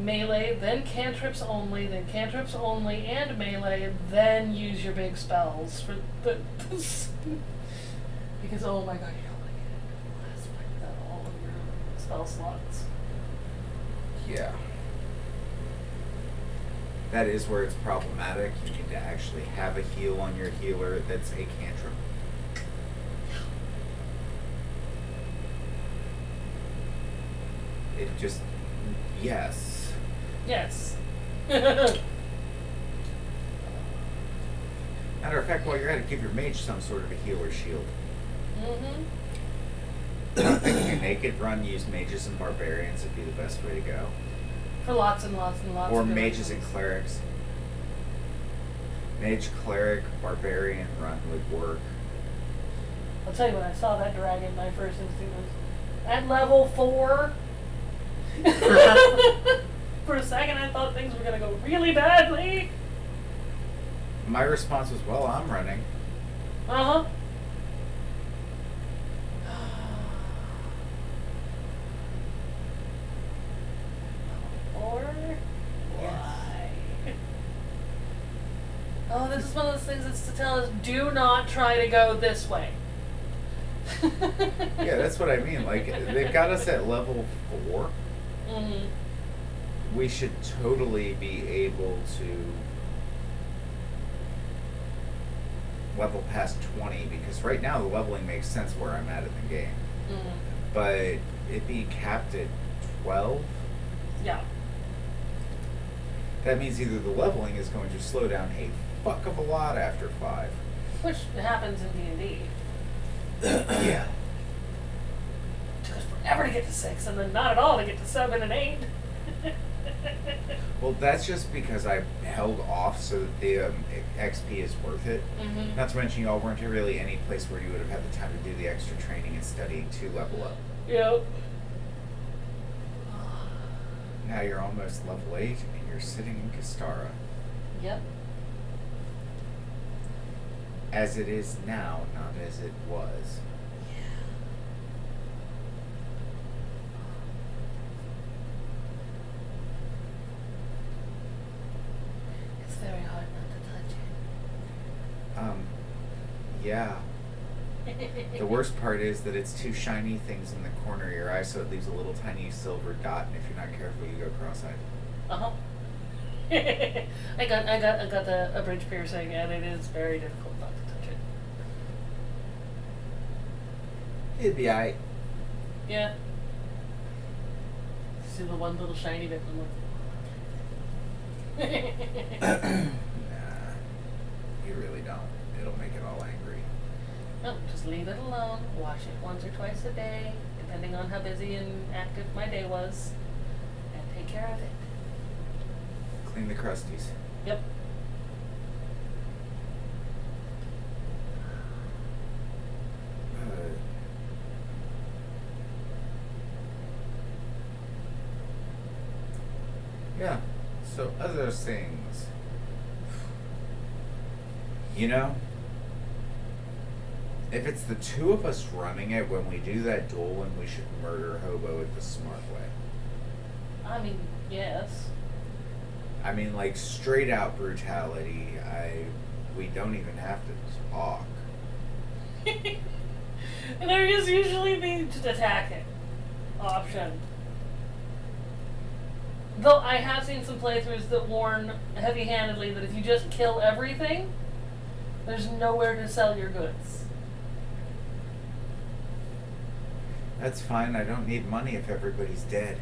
Speaker 5: melee, then cantrips only, and melee, then use your big spells for the because oh my god, you don't like it. Last fight without all of your spell slots.
Speaker 3: Yeah. That is where it's problematic. You need to actually have a heal on your healer that's a cantrip. It just... Yes.
Speaker 5: Yes.
Speaker 3: Matter of fact, while you're at it, give your mage some sort of a healer shield.
Speaker 5: Mm-hmm.
Speaker 3: I'm thinking a naked run, use mages and barbarians would be the best way to go.
Speaker 5: For lots and lots and lots
Speaker 3: Or
Speaker 5: of good
Speaker 3: mages and
Speaker 5: reasons.
Speaker 3: clerics. Mage, cleric, barbarian run would work.
Speaker 5: I'll tell you, when I saw that dragon, my first instinct was, at level 4? For a second, I thought things were going to go really badly.
Speaker 3: My response was, well, I'm running.
Speaker 5: Uh-huh. Or why? Oh, this is one of those things that's to tell us, do not try to go this way.
Speaker 3: Yeah, that's what I mean. Like, they've got us at level 4.
Speaker 5: Mm-hmm.
Speaker 3: We should totally be able to level past 20, because right now the leveling makes sense where I'm at in the game.
Speaker 5: Mm-hmm.
Speaker 3: But it being capped at 12,
Speaker 5: Yeah.
Speaker 3: that means either the leveling is going to slow down a fuck of a lot after 5.
Speaker 5: Which happens in D&D.
Speaker 3: Yeah.
Speaker 5: It took us forever to get to 6, and then not at all to get to 7 and 8.
Speaker 3: Well, that's just because I held off so that the XP is worth it.
Speaker 5: Mm-hmm.
Speaker 3: Not to mention, y'all weren't really any place where you would have had the time to do the extra training and studying to level up.
Speaker 5: Yep.
Speaker 3: Now you're almost level 8 and you're sitting in Kastara.
Speaker 5: Yep.
Speaker 3: As it is now, not as it was.
Speaker 5: It's very hard not to touch
Speaker 3: Yeah.
Speaker 5: it.
Speaker 3: The worst part is that it's 2 shiny things in the corner of your eye, so it leaves a little tiny silver dot, and if you're not careful, you go cross-eyed.
Speaker 5: Uh-huh. I got a bridge piercing, and it is very difficult not to touch it.
Speaker 3: It'd be aight.
Speaker 5: Yeah. See the one little shiny bit. I'm like,
Speaker 3: Nah. You really don't. It'll make it all angry.
Speaker 5: no, just leave it alone. Wash it once or twice a day, depending on how busy and active my day was, and take care of it.
Speaker 3: Clean the crusties.
Speaker 5: Yep.
Speaker 3: Yeah. So other things. You know, if it's the 2 of us running it, when we do that duel, and we should murder Hobo it the smart way.
Speaker 5: I mean, yes.
Speaker 3: I mean, like, straight out brutality. We don't even have to talk.
Speaker 5: And there is usually the just attack it option. Though I have seen some playthroughs that warn heavy-handedly that if you just kill everything, there's nowhere to sell your goods.
Speaker 3: That's fine. I don't need money if everybody's dead.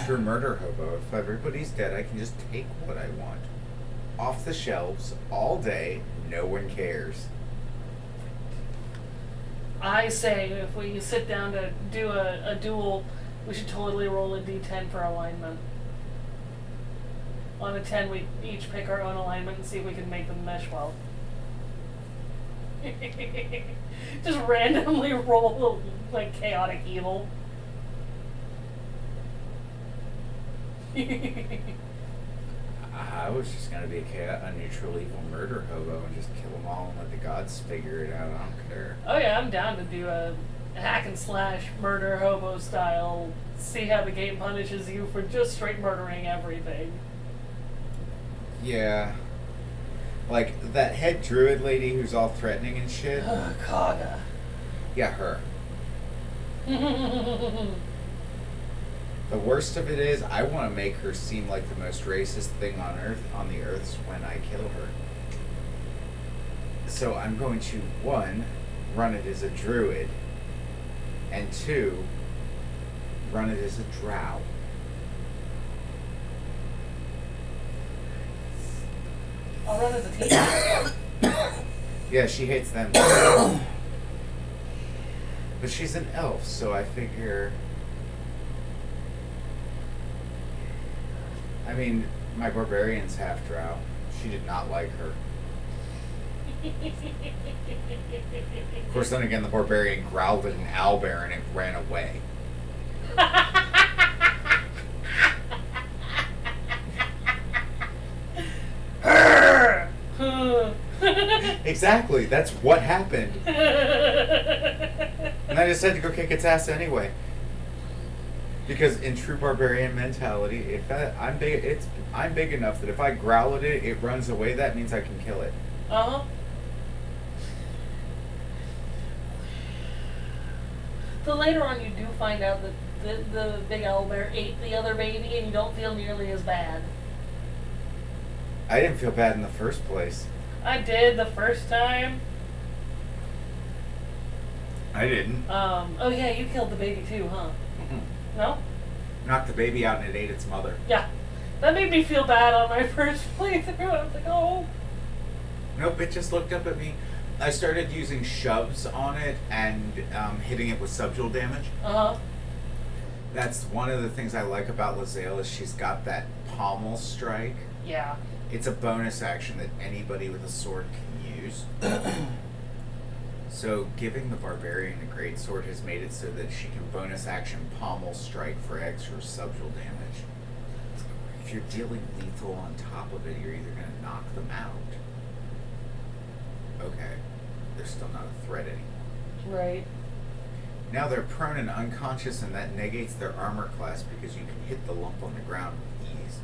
Speaker 3: True murder hobo. If everybody's dead, I can just take what I want. Off the shelves, all day, no one cares.
Speaker 5: I say if we sit down to do a duel, we should totally roll a d10 for alignment. On a 10, we each pick our own alignment and see if we can make them mesh well. Just randomly roll like chaotic evil.
Speaker 3: I was just gonna be a neutral evil murder hobo and just kill them all and let the gods figure it out. I don't care.
Speaker 5: Oh yeah, I'm down to do a hack and slash murder hobo style. See how the game punishes you for just straight murdering everything.
Speaker 3: Yeah. Like, that head druid lady who's all threatening and shit.
Speaker 5: Kaga.
Speaker 3: Yeah, her. The worst of it is, I want to make her seem like the most racist thing on the earth when I kill her. So I'm going to, 1, run it as a druid, and 2, run it as a drow.
Speaker 5: I'll run as a team.
Speaker 3: Yeah, she hates them. But she's an elf, so I figure... I mean, my barbarian's half drow. She did not like her. Of course, then again, the barbarian growled at an owlbear and it ran away. Exactly, that's what happened. And I just had to go kick its ass anyway. Because in true barbarian mentality, I'm big enough that if I growl at it, it runs away. That means I can kill it.
Speaker 5: Uh-huh. So later on, you do find out that the big owlbear ate the other baby, and you don't feel nearly as bad.
Speaker 3: I didn't feel bad in the first place.
Speaker 5: I did the first time.
Speaker 3: I didn't.
Speaker 5: Oh yeah, you killed the baby too, huh? No?
Speaker 3: Knocked the baby out and it ate its mother.
Speaker 5: Yeah. That made me feel bad on my first playthrough. I was like, oh.
Speaker 3: Nope, it just looked up at me. I started using shoves on it and hitting it with subdual damage.
Speaker 5: Uh-huh.
Speaker 3: That's one of the things I like about Lae'zel is she's got that pommel strike.
Speaker 5: Yeah.
Speaker 3: It's a bonus action that anybody with a sword can use. So giving the barbarian a great sword has made it so that she can bonus action pommel strike for extra subdual damage. If you're dealing lethal on top of it, you're either going to knock them out. Okay, they're still not a threat anymore.
Speaker 5: Right.
Speaker 3: Now they're prone and unconscious, and that negates their armor class because you can hit the lump on the ground with ease.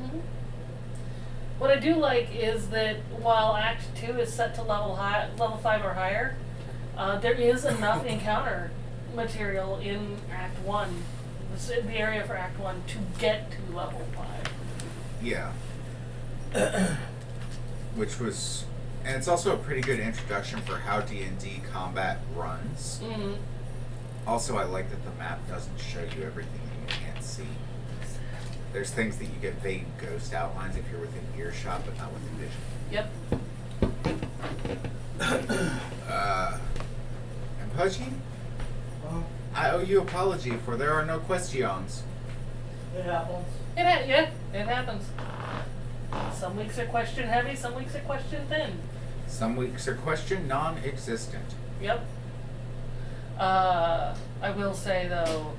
Speaker 5: Mm-hmm. What I do like is that while Act 2 is set to level 5 or higher, there is enough encounter material in Act 1, the area for Act 1, to get to level 5.
Speaker 3: Yeah. Which was... And it's also a pretty good introduction for how D&D combat runs.
Speaker 5: Mm-hmm.
Speaker 3: Also, I like that the map doesn't show you everything you can't see. There's things that you get vague ghost outlines if you're within earshot, but not within vision.
Speaker 5: Yep.
Speaker 3: And Pudgy? I owe you an apology, for there are no questions.
Speaker 4: It happens.
Speaker 5: It happens. Some weeks are question heavy, some weeks are question thin.
Speaker 3: Some weeks are question non-existent.
Speaker 5: Yep. I will say though,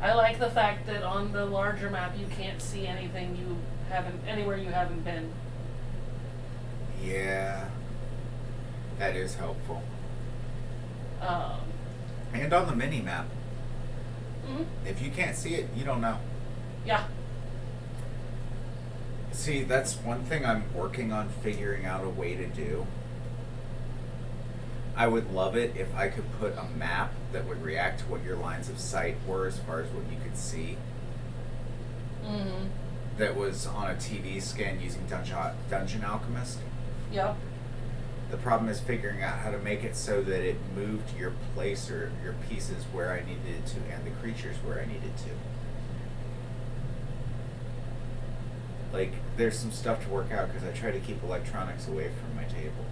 Speaker 5: I like the fact that on the larger map you can't see anything anywhere you haven't been.
Speaker 3: Yeah. That is helpful.
Speaker 5: Um,
Speaker 3: And on the mini-map.
Speaker 5: mhm.
Speaker 3: If you can't see it, you don't know.
Speaker 5: Yeah.
Speaker 3: See, that's one thing I'm working on figuring out a way to do. I would love it if I could put a map that would react to what your lines of sight were as far as what you could see.
Speaker 5: Mhm.
Speaker 3: That was on a TV scan using Dungeon Alchemist.
Speaker 5: Yep.
Speaker 3: The problem is figuring out how to make it so that it moved your place or your pieces where I needed it to and the creatures where I needed to. Like, there's some stuff to work out because I try to keep electronics away from my table.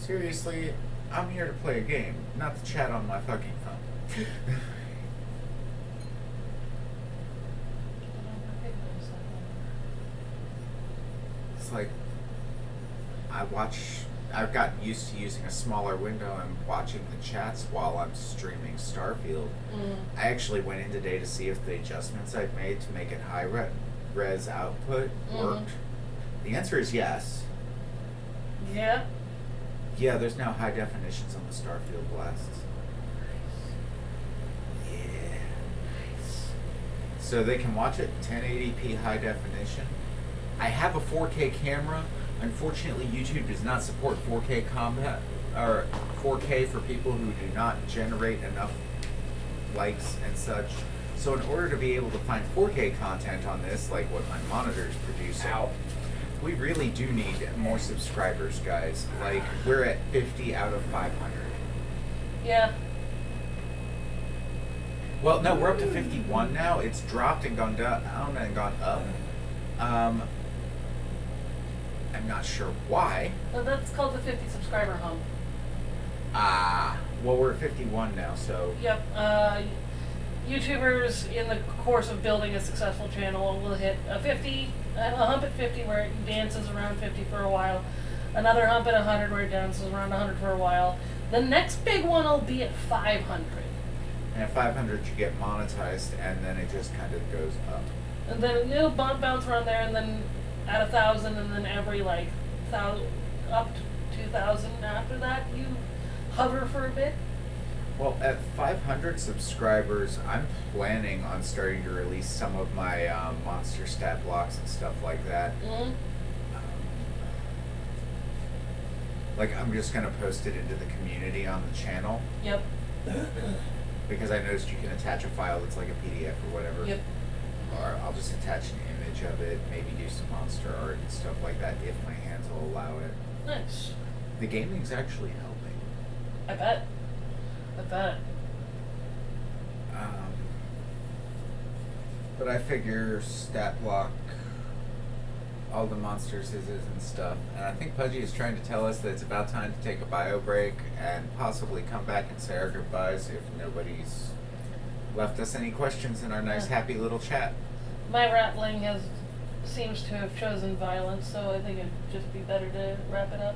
Speaker 3: Seriously, I'm here to play a game, not to chat on my fucking phone. It's like, I've gotten used to using a smaller window and watching the chats while I'm streaming Starfield. I actually went in today to see if the adjustments I've made to make it high res output worked. The answer is yes.
Speaker 5: Yeah.
Speaker 3: Yeah, there's now high definitions on the Starfield blasts. Yeah. So they can watch it 1080p high definition, I have a 4K camera. Unfortunately, YouTube does not support 4K combat or 4K for people who do not generate enough likes and such. So in order to be able to find 4K content on this, like what my monitor is producing, we really do need more subscribers, guys. Like, we're at 50 out of 500.
Speaker 5: Yeah.
Speaker 3: Well, no, we're up to 51 now. It's dropped and gone down and gone up. I'm not sure why.
Speaker 5: Well, that's called the 50 subscriber hump.
Speaker 3: Well, we're at 51 now, so...
Speaker 5: Yep. YouTubers in the course of building a successful channel will hit a hump at 50 where it dances around 50 for a while, another hump at 100 where it dances around 100 for a while. The next big one will be at 500.
Speaker 3: And at 500 you get monetized, and then it just kind of goes up.
Speaker 5: And then it'll bounce around there, and then at 1,000, and then every like up to 2,000 after that, you hover for a bit.
Speaker 3: Well, at 500 subscribers, I'm planning on starting to release some of my monster stat blocks and stuff like that.
Speaker 5: Mm-hmm.
Speaker 3: Like, I'm just going to post it into the community on the channel.
Speaker 5: Yep.
Speaker 3: Because I noticed you can attach a file that's like a PDF or whatever.
Speaker 5: Yep.
Speaker 3: Or I'll just attach an image of it, maybe do some monster art and stuff like that if my hands will allow it.
Speaker 5: Nice.
Speaker 3: The gaming's actually helping.
Speaker 5: I bet.
Speaker 3: But I figure stat block all the monsters and stuff. And I think Pudgy is trying to tell us that it's about time to take a bio break and possibly come back and say our goodbyes if nobody's left us any questions in our nice happy little chat.
Speaker 5: My rattling seems to have chosen violence, so I think it'd just be better to wrap it up.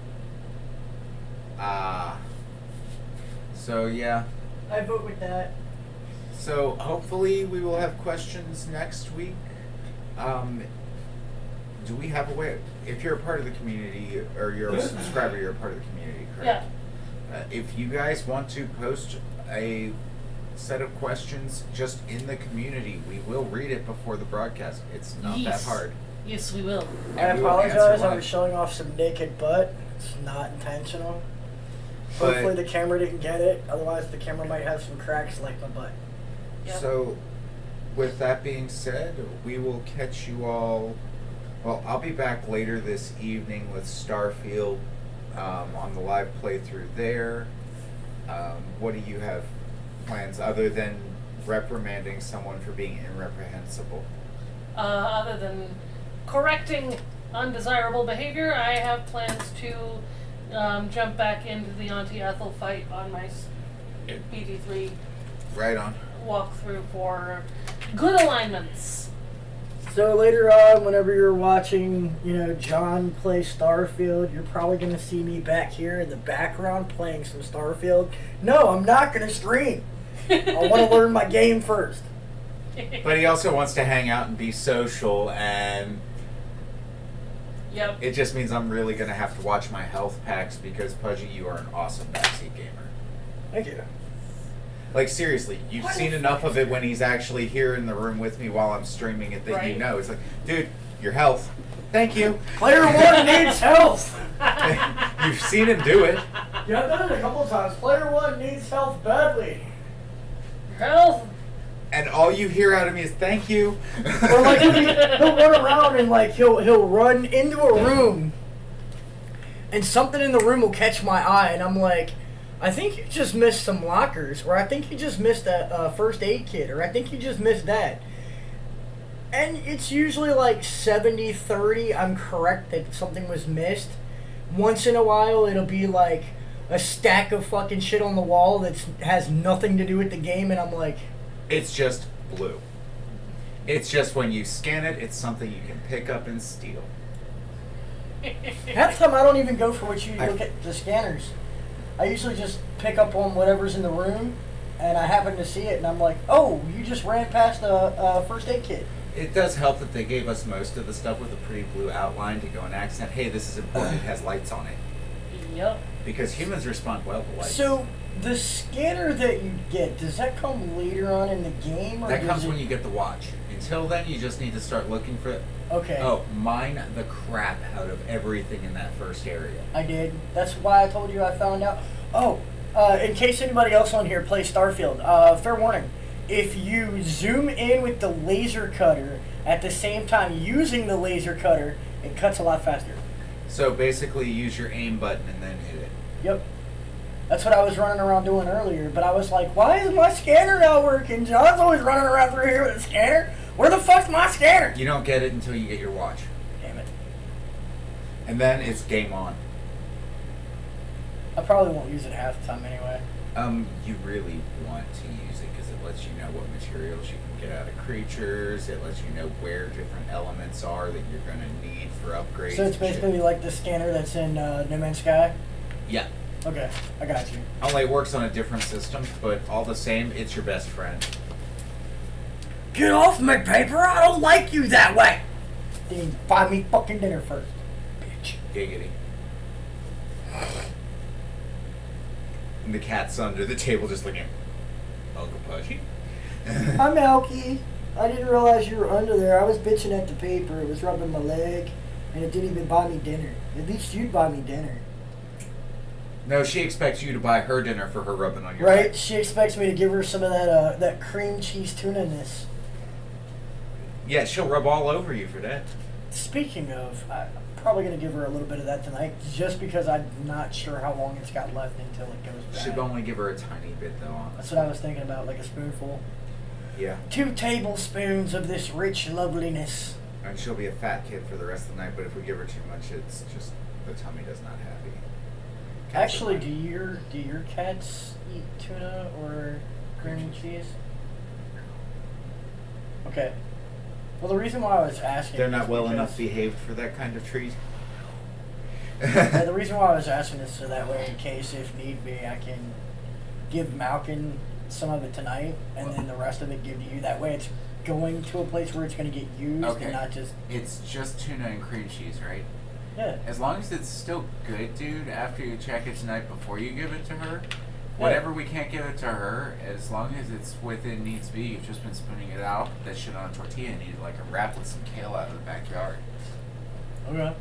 Speaker 3: So yeah.
Speaker 4: I vote with that.
Speaker 3: So hopefully we will have questions next week. Do we have a way? If you're a part of the community or you're a subscriber, you're a part of the community, correct?
Speaker 5: Yeah.
Speaker 3: If you guys want to post a set of questions just in the community, we will read it before the broadcast. It's not that hard.
Speaker 5: Yes, we will.
Speaker 4: I
Speaker 3: And we will answer
Speaker 4: apologize. I
Speaker 3: live.
Speaker 4: was showing off some naked butt. It's not intentional.
Speaker 3: But-
Speaker 4: Hopefully the camera didn't get it. Otherwise, the camera might have some cracks like my butt.
Speaker 5: Yep.
Speaker 3: So, with that being said, we will catch you all. Well, I'll be back later this evening with Starfield on the live playthrough there. What do you have plans other than reprimanding someone for being irreprehensible?
Speaker 5: Other than correcting undesirable behavior, I have plans to jump back into the Auntie Ethel fight on my BG3
Speaker 3: Right on.
Speaker 5: walkthrough for good alignments.
Speaker 4: So later on, whenever you're watching, John play Starfield, you're probably going to see me back here in the background playing some Starfield. No, I'm not going to stream. I want to learn my game first.
Speaker 3: But he also wants to hang out and be social, and
Speaker 5: Yep.
Speaker 3: it just means I'm really going to have to watch my health packs because, Pudgy, you are an awesome backseat gamer.
Speaker 4: Thank you.
Speaker 3: Like, seriously, you've seen enough of it when he's actually here in the room with me while I'm streaming it that you
Speaker 5: Right.
Speaker 3: know. It's like, dude, your health. Thank you.
Speaker 4: Player 1 needs health.
Speaker 3: You've seen him do it.
Speaker 4: Yeah, I've done it a couple of times. Player 1 needs health badly.
Speaker 5: Health.
Speaker 3: And all you hear out of me is thank you.
Speaker 4: Or like he'll run around and like he'll run into a room, and something in the room will catch my eye, and I'm like, I think you just missed some lockers, or I think you just missed a first aid kit, or I think you just missed that. And it's usually like 70-30, I'm correct that something was missed. Once in a while, it'll be like a stack of fucking shit on the wall that has nothing to do with the game, and I'm like...
Speaker 3: It's just blue. It's just when you scan it, it's something you can pick up and steal.
Speaker 4: Half the time I don't even go for what you look at the scanners. I usually just pick up on whatever's in the room, and I happen to see it, and I'm like, oh, you just ran past a first aid kit.
Speaker 3: It does help that they gave us most of the stuff with a pretty blue outline to go and accent, hey, this is important, it has lights on it.
Speaker 5: Yep.
Speaker 3: Because humans respond well to lights.
Speaker 4: So, The scanner that you get, does that come later on in the game? Or
Speaker 3: That
Speaker 4: does
Speaker 3: comes
Speaker 4: it...
Speaker 3: when you get the watch. Until then, you just need to start looking for.
Speaker 4: Okay.
Speaker 3: Oh, mine the crap out of everything in that first area.
Speaker 4: I did. That's why I told you I found out. Oh, in case anybody else on here plays Starfield, fair warning. If you zoom in with the laser cutter at the same time using the laser cutter, it cuts a lot faster.
Speaker 3: So basically, use your aim button and then hit it.
Speaker 4: Yep. That's what I was running around doing earlier, but I was like, why is my scanner not working? John's always running around through here with a scanner. Where the fuck's my scanner?
Speaker 3: You don't get it until you get your watch.
Speaker 4: Damn it.
Speaker 3: And then it's game on.
Speaker 4: I probably won't use it half the time anyway.
Speaker 3: You really want to use it because it lets you know what materials you can get out of creatures. It lets you know where different elements are that you're going to need for upgrades.
Speaker 4: So it's
Speaker 3: and
Speaker 4: basically
Speaker 3: shit.
Speaker 4: like the scanner that's in No Man's Sky?
Speaker 3: Yeah.
Speaker 4: Okay, I got you.
Speaker 3: Only it works on a different system, but all the same, it's your best friend.
Speaker 4: Get off me, paper! I don't like you that way! Then you buy me fucking dinner first, bitch.
Speaker 3: Giggity. And the cat's under the table just looking. Uncle Pudgy.
Speaker 4: Hi, Malky. I didn't realize you were under there. I was bitching at the paper. It was rubbing my leg, and it didn't even buy me dinner. At least you'd buy me dinner.
Speaker 3: No, she expects you to buy her dinner for her rubbing on your
Speaker 4: Right?
Speaker 3: back.
Speaker 4: She expects me to give her some of that cream cheese tuna-ness.
Speaker 3: Yeah, she'll rub all over you for that.
Speaker 4: Speaking of, I'm probably going to give her a little bit of that tonight, just because I'm not sure how long it's got left until it goes bad.
Speaker 3: Should only give her a tiny bit though. Honestly.
Speaker 4: That's what I was thinking about, like a spoonful.
Speaker 3: Yeah.
Speaker 4: 2 tablespoons of this rich loveliness.
Speaker 3: And she'll be a fat kid for the rest of the night. But if we give her too much, it's just the tummy does not happy. Cats are
Speaker 4: Actually,
Speaker 3: fine.
Speaker 4: do your cats eat tuna or cream cheese? Okay. Well, the reason why I was asking
Speaker 3: They're
Speaker 4: is
Speaker 3: not well enough
Speaker 4: because-
Speaker 3: behaved for that kind of treat.
Speaker 4: Yeah, the reason why I was asking is so that way, in case if need be, I can give Malkin some of it tonight, and then the rest of it give to you. That way, it's going to a place where it's going to get used,
Speaker 3: Okay.
Speaker 4: and not just
Speaker 3: It's just tuna and cream cheese, right?
Speaker 4: yeah.
Speaker 3: As long as it's still good, dude, after you check it tonight before you give it to her, whatever we can't give it to her, as long as it's within needs be, you've just been spooning it out, put that shit on a tortilla and eat it like a wrap with some kale out of the backyard.
Speaker 4: Okay.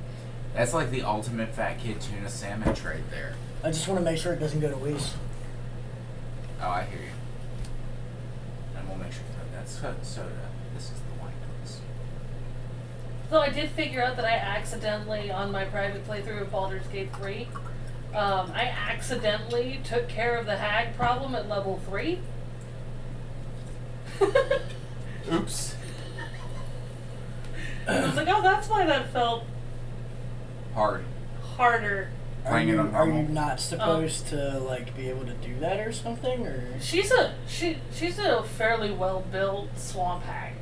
Speaker 3: That's like the ultimate fat kid tuna salmon trade there.
Speaker 4: I just want to make sure it doesn't go to waste.
Speaker 3: Oh, I hear you. And we'll make sure that soda. This is the wine glass.
Speaker 5: So I did figure out that I accidentally, on my private playthrough of Baldur's Gate 3, I accidentally took care of the hag problem at level 3.
Speaker 3: Oops.
Speaker 5: I was like, oh, that's why that felt
Speaker 3: Hard.
Speaker 5: harder.
Speaker 3: Playing it on
Speaker 4: Are you
Speaker 3: normal.
Speaker 4: not supposed to like be able to do that or something, or?
Speaker 5: She's a fairly well built swamp hag.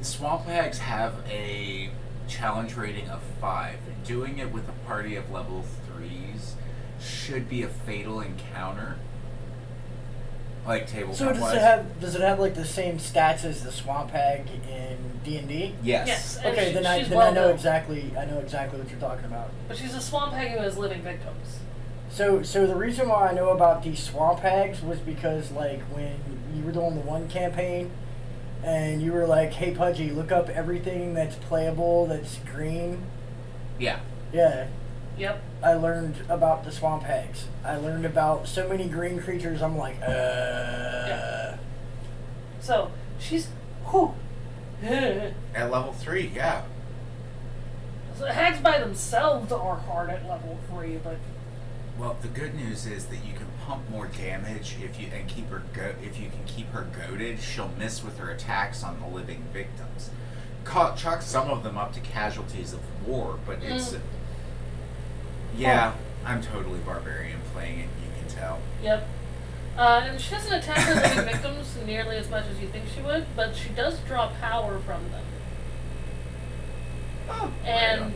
Speaker 3: Swamp hags have a challenge rating of 5. Doing it with a party of level 3s should be a fatal encounter. Like tabletop
Speaker 4: So does it have like the same stats as the swamp hag in D&D?
Speaker 3: Yes.
Speaker 5: Yes. And
Speaker 4: Okay, then I
Speaker 5: she's
Speaker 4: know
Speaker 5: well-built.
Speaker 4: exactly what you're talking about.
Speaker 5: But she's a swamp hag who has living victims.
Speaker 4: So the reason why I know about these swamp hags was because like when you were doing the one campaign and you were like, hey Pudgy, look up everything that's playable that's green.
Speaker 3: Yeah.
Speaker 4: Yeah.
Speaker 5: Yep.
Speaker 4: I learned about the swamp hags. I learned about so many green creatures. I'm like,
Speaker 5: Yeah. So she's whew.
Speaker 3: At level 3, yeah.
Speaker 5: So hags by themselves are hard at level 3, but
Speaker 3: Well, the good news is that you can pump more damage if you can keep her goaded. She'll miss with her attacks on the living victims. Chalk some of them up to casualties of war, but it's yeah. I'm totally barbarian playing it. You can tell.
Speaker 5: yep. And she doesn't attack her living victims nearly as much as you think she would, but she does draw power from them.
Speaker 3: Oh,
Speaker 5: And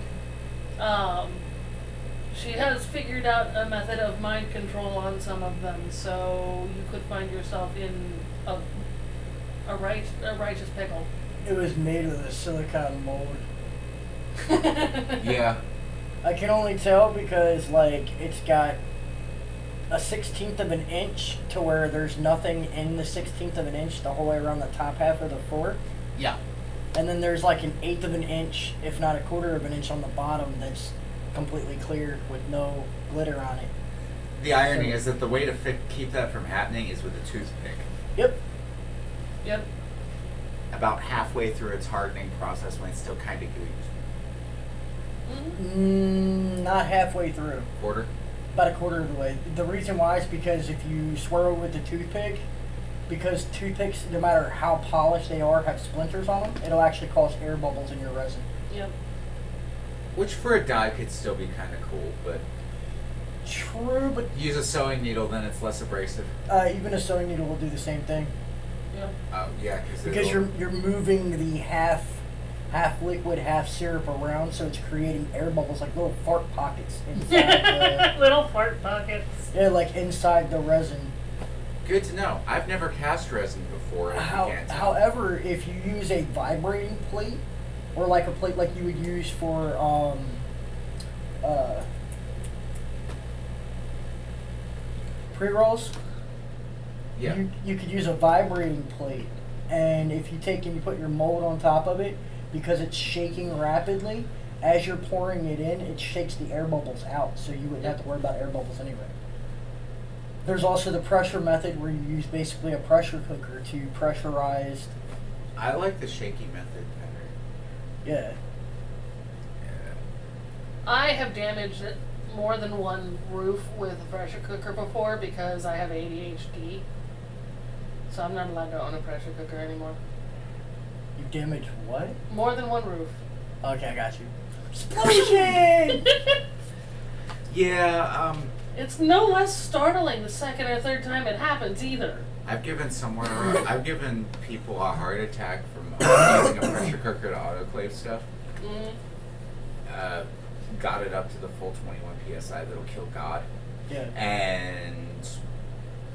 Speaker 5: she has figured out a method of mind control on some of them, so you could find yourself in a righteous pickle.
Speaker 4: it was made with a silicone mold.
Speaker 3: yeah.
Speaker 4: I can only tell because like it's got a 1/16 of an inch to where there's nothing in the 1/16 of an inch the whole way around the top half of the floor.
Speaker 3: Yeah.
Speaker 4: And then there's like an 1/8 of an inch, if not a 1/4 of an inch on the bottom that's completely clear with no glitter on it.
Speaker 3: The irony is that the way to keep that from happening is with a toothpick.
Speaker 4: Yep.
Speaker 5: Yep.
Speaker 3: About halfway through its hardening process when it's still kind of gooey.
Speaker 4: Not halfway through.
Speaker 3: Quarter?
Speaker 4: About a 1/4 of the way. The reason why is because if you swirl with the toothpick, because toothpicks, no matter how polished they are, have splinters on them, it'll actually cause air bubbles in your resin.
Speaker 5: Yep.
Speaker 3: Which for a dye could still be kind of cool, but
Speaker 4: True, but
Speaker 3: use a sewing needle, then it's less abrasive.
Speaker 4: even a sewing needle will do the same thing.
Speaker 5: Yep.
Speaker 3: Oh, yeah,
Speaker 4: Because you're moving the half liquid, half syrup around, so it's creating air bubbles like little fart pockets inside
Speaker 5: Little fart pockets.
Speaker 4: like inside the resin.
Speaker 3: Good to know. I've never cast resin before. And you can't tell.
Speaker 4: However, if you use a vibrating plate, or like a plate like you would use for pre-rolls,
Speaker 3: Yeah.
Speaker 4: you could use a vibrating plate, and if you take and you put your mold on top of it, because it's shaking rapidly, as you're pouring it in, it shakes the air bubbles out, so you wouldn't have to worry about air bubbles anyway. There's also the pressure method where you use basically a pressure cooker to pressurize.
Speaker 3: I like the shaky method better.
Speaker 4: Yeah.
Speaker 5: I have damaged more than one roof with a pressure cooker before because I have ADHD. So I'm not allowed to own a pressure cooker anymore.
Speaker 4: You damage what?
Speaker 5: More than one roof.
Speaker 4: Okay, I got you. Explosion!
Speaker 3: Yeah,
Speaker 5: It's no less startling the second or third time it happens either.
Speaker 3: I've given people a heart attack from using a pressure cooker to autoclave stuff. Got it up to the full 21 psi that'll kill God.
Speaker 4: Yeah.
Speaker 3: And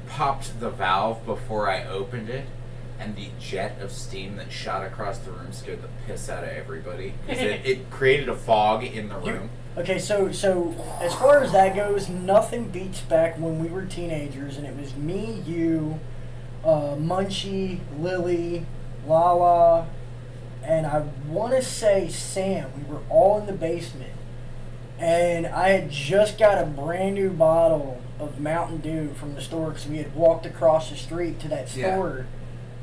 Speaker 3: popped the valve before I opened it, and the jet of steam that shot across the room scared the piss out of everybody. 'Cause it created a fog in the room.
Speaker 4: Okay, so as far as that goes, nothing beats back when we were teenagers, and it was me, you, Munchie, Lily, Lala, and I want to say Sam. We were all in the basement, and I had just got a brand new bottle of Mountain Dew from the store because we had walked across the street to that store.
Speaker 3: Yeah.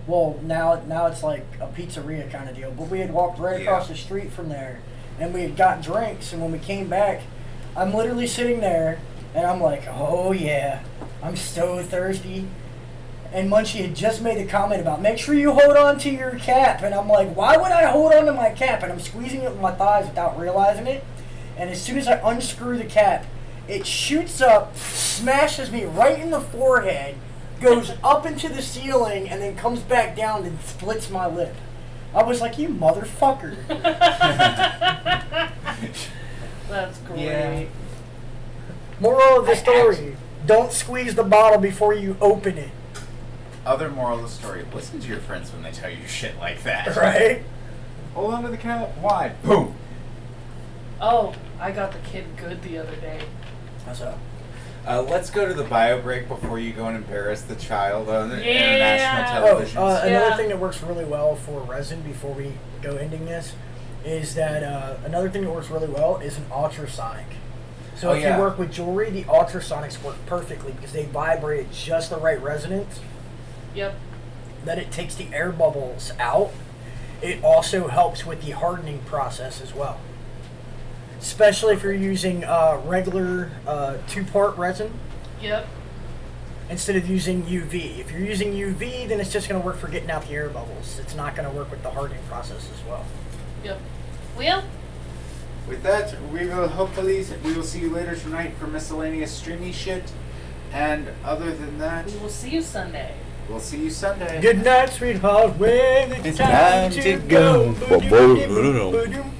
Speaker 4: Well, now it's like a pizzeria kind of deal, but we had walked right across the street from there. And we had got drinks, and when we came back, I'm literally sitting there, and I'm like, oh yeah, I'm so thirsty. And Munchie had just made the comment about, make sure you hold on to your cap. And I'm like, why would I hold on to my cap? And I'm squeezing it with my thighs without realizing it. And as soon as I unscrew the cap, it shoots up, smashes me right in the forehead, goes up into the ceiling, and then comes back down and splits my lip. I was like, you motherfucker.
Speaker 5: That's great.
Speaker 3: Yeah.
Speaker 4: Moral of the story, don't squeeze the bottle before you open it.
Speaker 3: Other moral of the story, listen to your friends when they tell you shit like that.
Speaker 4: Right?
Speaker 3: Hold on to the cap. Why? Boom.
Speaker 5: Oh, I got the kid good the other day.
Speaker 4: How's that?
Speaker 3: Let's go to the bio break before you go and embarrass the child on the
Speaker 5: Yeah.
Speaker 3: international television.
Speaker 4: Another
Speaker 5: Yeah.
Speaker 4: thing that works really well for resin before we go ending this is that another thing that works really well is an ultrasonic. So if you work with jewelry, the ultrasonics work perfectly because they vibrate at just the right resonance.
Speaker 5: Yep.
Speaker 4: That it takes the air bubbles out. It also helps with the hardening process as well. Especially if you're using regular 2-part resin
Speaker 5: Yep.
Speaker 4: instead of using UV. If you're using UV, then it's just going to work for getting out the air bubbles. It's not going to work with the hardening process as well.
Speaker 5: Yep. Well,
Speaker 3: With that, we will see you later tonight for miscellaneous streamy shit. And other than that,
Speaker 5: we will see you Sunday.
Speaker 3: we'll see you Sunday.
Speaker 4: Good night, sweetheart. When it's time to go.
Speaker 6: Ba-ba-da-dum.